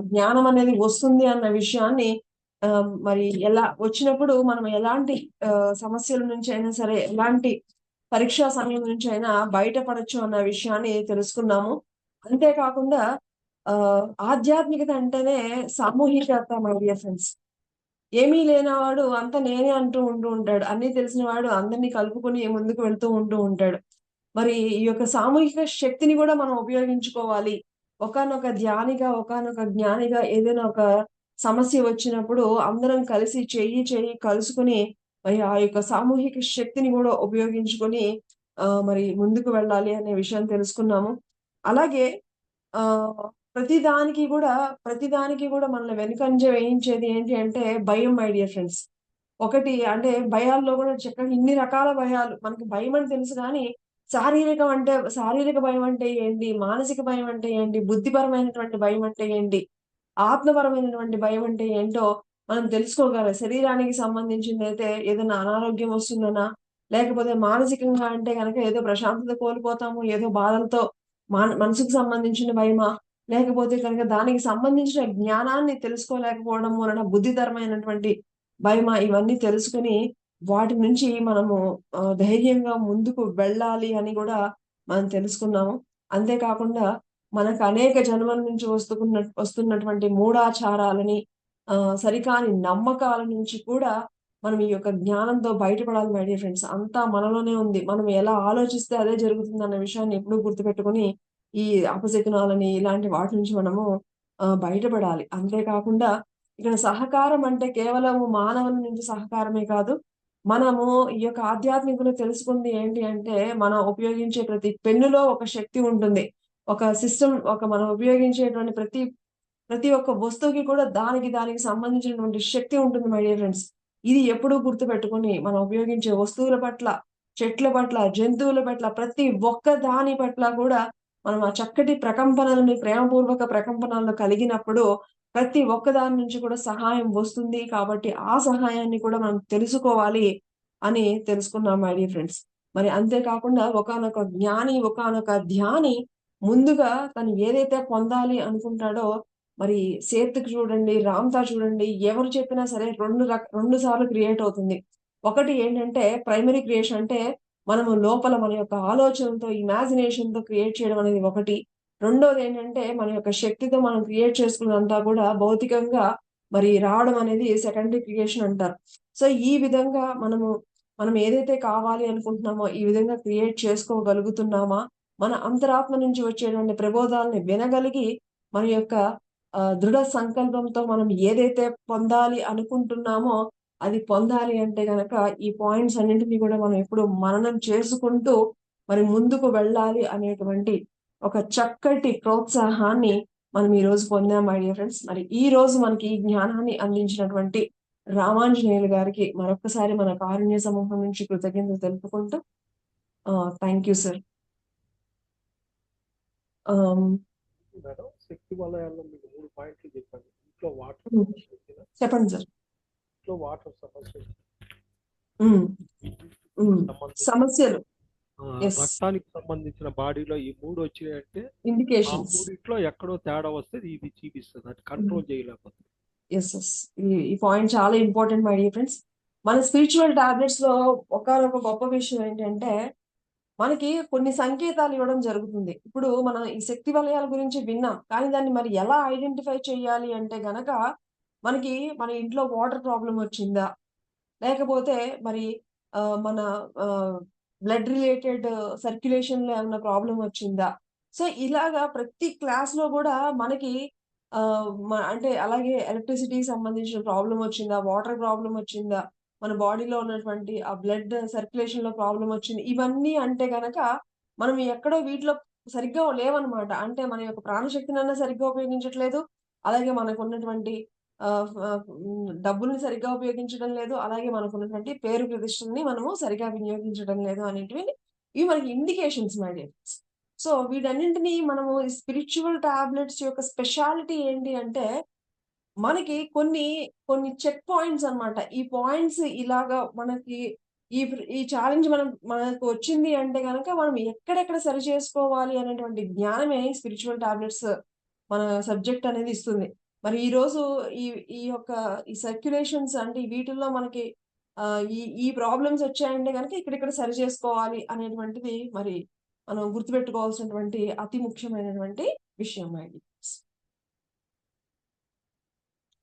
జ్ఞానం అనేది వస్తుంది అన్న విషయాన్ని మరి ఎలా వచ్చినప్పుడు మనం ఎలాంటి సమస్యల నుంచి అయినా సరే, ఎలాంటి పరీక్షా సమయం నుంచి అయినా బయటపడొచ్చు అన్న విషయాన్ని తెలుసుకున్నాము. అంతే కాకుండా ఆధ్యాత్మికత అంటేనే సామూహికత మై డియర్ ఫ్రెండ్స్. ఏమీ లేనివాడు అంతా నేనే అంటూ ఉంటూ ఉంటాడు. అన్నీ తెలిసిన వాడు అందరిని కలుపుకొని ముందుకు వెళ్తూ ఉంటాడు. మరి ఈ యొక్క సామూహిక శక్తిని గూడా మనం ఉపయోగించుకోవాలి. ఒకానొక ధ్యానిగా, ఒకానొక జ్ఞానిగా ఏదైనా ఒక సమస్య వచ్చినప్పుడు అందరం కలిసి చెయ్యి కలుసుకొని మరి ఆ యొక్క సామూహిక శక్తిని గూడా ఉపయోగించుకొని మరి ముందుకు వెళ్ళాలి అనే విషయం తెలుసుకున్నాము. అలాగే ఆహ్, ప్రతిదానికి గూడా మనల్ని వెనుకంజ వేయించేది ఏంటి అంటే భయం మై డియర్ ఫ్రెండ్స్. ఒకటి అంటే భయాల్లో గూడా చక్కగా ఇన్ని రకాల భయాలు. మనకి భయమని తెలుసు గానీ, శారీరక భయమంటే ఏంటి? మానసిక భయమంటే ఏంటి? బుద్ధిపరమైనటువంటి భయమంటే ఏంటి? ఆత్మపరమైనటువంటి భయమంటే ఏంటో మనం తెలుసుకోగలం. శరీరానికి సంబంధించిందైతే ఏదైనా అనారోగ్యం వస్తుందనా, లేకపోతే మానసికంగా అంటే గనక ఏదో ప్రశాంతత కోల్పోతాము, ఏదో బాధలతో మనసుకు సంబంధించిన భయమా? లేకపోతే కనుక దానికి సంబంధించిన జ్ఞానాన్ని తెలుసుకోలేకపోవడం వలన బుద్ధిపరమైనటువంటి భయమా? ఇవన్నీ తెలుసుకొని వాటి నుంచి మనము ధైర్యంగా ముందుకు వెళ్ళాలి అని గూడా మనం తెలుసుకున్నాము. అంతే కాకుండా మనకు అనేక జన్మల నుంచి వస్తున్నటువంటి మూఢాచారాలని, సరికాని నమ్మకాల నుంచి కూడా మనం ఈ యొక్క జ్ఞానంతో బయటపడాలి మై డియర్ ఫ్రెండ్స్. అంతా మనలోనే ఉంది. మనం ఎలా ఆలోచిస్తే అదే జరుగుతుందన్న విషయాన్ని ఎప్పుడూ గుర్తుపెట్టుకొని, ఈ అపశకునాలని ఇలాంటి వాటి నుంచి మనము బయటపడాలి. అంతే కాకుండా ఇక్కడ సహకారం అంటే కేవలము మానవుల నుంచి సహకారమే కాదు. మనము ఈ యొక్క ఆధ్యాత్మికతలో తెలుసుకుంది ఏంటి అంటే, మనం ఉపయోగించే ప్రతి పెన్నులో ఒక శక్తి ఉంటుంది. మనం ఉపయోగించేటువంటి ప్రతి ఒక్క వస్తువుకి కూడా దానికి సంబంధించినటువంటి శక్తి ఉంటుంది మై డియర్ ఫ్రెండ్స్. ఇది ఎప్పుడూ గుర్తుపెట్టుకొని మనం ఉపయోగించే వస్తువుల పట్ల, చెట్ల పట్ల, జంతువుల పట్ల ప్రతి ఒక్క దాని పట్ల కూడా మనం ఆ చక్కటి ప్రకంపనలని ప్రేమపూర్వక ప్రకంపనలు కలిగినప్పుడు ప్రతి ఒక్క దాని నుంచి కూడా సహాయం వస్తుంది. కాబట్టి ఆ సహాయాన్ని కూడా మనం తెలుసుకోవాలి అని తెలుసుకున్నాం మై డియర్ ఫ్రెండ్స్. మరి అంతే కాకుండా ఒకానొక జ్ఞాని, ఒకానొక ధ్యాని ముందుగా తను ఏదైతే పొందాలి అనుకుంటాడో మరి 'సేత్‌కి' చూడండి, 'రామ్‌తా' చూడండి ఎవరు చెప్పినా సరే 2 సార్లు క్రియేట్ అవుతుంది. ఒకటి ఏంటంటే ప్రైమరీ క్రియేషన్ అంటే మనము లోపల మన యొక్క ఆలోచనలతో, ఇమాజినేషన్‌తో క్రియేట్ చేయడం అనేది ఒకటి. రెండోదేంటంటే మన యొక్క శక్తితో మనం క్రియేట్ చేసుకున్నదంతా కూడా భౌతికంగా మరి రావడం అనేది సెకండరీ క్రియేషన్ అంటారు. సో, ఈ విధంగా మనం ఏదైతే కావాలి అనుకుంటున్నామో ఈ విధంగా క్రియేట్ చేసుకోగలుగుతున్నామా? మన అంతరాత్మ నుంచి వచ్చేటువంటి ప్రబోధాలని వినగలిగి మన యొక్క దృఢ సంకల్పంతో మనం ఏదైతే పొందాలి అనుకుంటున్నామో, అది పొందాలి అంటే గనక ఈ పాయింట్స్ అన్నింటిని కూడా మనం ఎప్పుడు మననం చేసుకుంటూ, మరి ముందుకు వెళ్ళాలి అనేటువంటి ఒక చక్కటి ప్రోత్సాహాన్ని మనం ఈరోజు పొందాం మై డియర్ ఫ్రెండ్స్. మరి ఈరోజు మనకి ఈ జ్ఞానాన్ని అందించినటువంటి రామాంజనేయులు గారికి మరొక్కసారి మన కారుణ్య సమూహం నుంచి కృతజ్ఞతలు తెలుపుకుంటూ థాంక్ యూ సార్. ఆహ్, మేడం శక్తి వలయాల్లో మీకు 3 పాయింట్లు చెప్పాను. ఇంట్లో వాటర్ హ్మ్. సమస్య వచ్చినా, చెప్పండి సార్. ఇంట్లో వాటర్ సమస్య హ్మ్. హ్మ్. సంబంధించి సమస్యలు. యెస్. రక్తానికి సంబంధించిన బాడీలో ఈ 3 వచ్చినాయంటే ఆ ఇండికేషన్స్. మూడిట్లో ఎక్కడో తేడా వస్తే ఇది చూపిస్తది. అది కంట్రోల్ చేయలేకపోతుంది. యెస్. ఈ పాయింట్ చాలా ఇంపార్టెంట్ మై డియర్ ఫ్రెండ్స్. మన స్పిరిచ్యువల్ టాబ్లెట్స్‌లో ఒకానొక గొప్ప విషయం ఏంటంటే, మనకి కొన్ని సంకేతాలు ఇవ్వడం జరుగుతుంది. ఇప్పుడు మనం ఈ శక్తి వలయాల గురించి విన్నాం. కానీ దాన్ని మరి ఎలా ఐడెంటిఫై చేయాలి అంటే గనక, మనకి మన ఇంట్లో వాటర్ ప్రాబ్లమ్ వచ్చిందా? లేకపోతే మరి మన ఆహ్, బ్లడ్ రిలేటెడ్ సర్క్యులేషన్‌లో ఏమన్నా ప్రాబ్లమ్ వచ్చిందా? సో, ఇలాగా ప్రతి క్లాస్‌లో గూడా మనకి అంటే అలాగే ఎలక్ట్రిసిటీకి సంబంధించిన ప్రాబ్లమ్ వచ్చిందా? వాటర్ ప్రాబ్లమ్ వచ్చిందా? మన బాడీలో ఉన్నటువంటి ఆ బ్లడ్ సర్క్యులేషన్‌లో ప్రాబ్లమ్ వచ్చింది. ఇవన్నీ అంటే గనక మనం ఎక్కడో వీటిలో సరిగ్గా లేవన్నమాట. అంటే మన యొక్క ప్రాణశక్తినన్నా సరిగ్గా ఉపయోగించట్లేదు. అలాగే మనకున్నటువంటి డబ్బుల్ని సరిగ్గా ఉపయోగించడం లేదు. అలాగే మనకున్నటువంటి పేరు ప్రతిష్టలని మనము సరిగ్గా వినియోగించడం లేదు అనేటివి ఇవి మనకి indications my dear friends. So వీటన్నింటిని మనము స్పిరిచ్యువల్ టాబ్లెట్స్ యొక్క స్పెషాలిటీ ఏంటి అంటే కొన్ని చెక్ పాయింట్స్ అన్నమాట. ఈ పాయింట్స్ ఇలాగా మనకి ఈ ఛాలెంజ్ మనకు వచ్చింది అంటే గనక మనం ఎక్కడెక్కడ సరి చేసుకోవాలి అనేటువంటి జ్ఞానమే స్పిరిచ్యువల్ టాబ్లెట్స్ మన సబ్జెక్ట్ అనేది ఇస్తుంది. మరి ఈరోజు ఈ ఈ యొక్క ఈ సర్క్యులేషన్స్ అంటే వీటిల్లో మనకి ఈ ప్రాబ్లమ్స్ వచ్చాయంటే గనక ఇక్కడిక్కడ సరి చేసుకోవాలి అనేటువంటిది మరి మనం గుర్తుపెట్టుకోవాల్సినటువంటి అతి ముఖ్యమైనటువంటి విషయం అండి.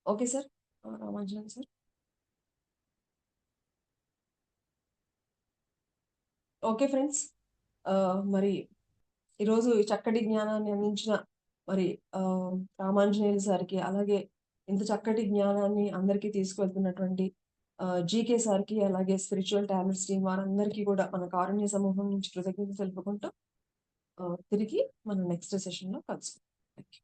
Okay sir. Ramanjaneyulu sir. Okay friends. మరి ఈరోజు ఈ చక్కటి జ్ఞానాన్ని అందించిన మరి రామాంజనేయులు సార్‌కి, అలాగే ఇంత చక్కటి జ్ఞానాన్ని అందరికీ తీసుకువెళ్తున్నటువంటి జీకే సార్‌కి, అలాగే స్పిరిచ్యువల్ టాబ్లెట్స్ టీమ్ వారందరికీ కూడా మన కారుణ్య సమూహం నుంచి కృతజ్ఞతలు తెలుపుకుంటూ తిరిగి మనం నెక్స్ట్ సెషన్‌లో కలుసుకుందాం. Thank you.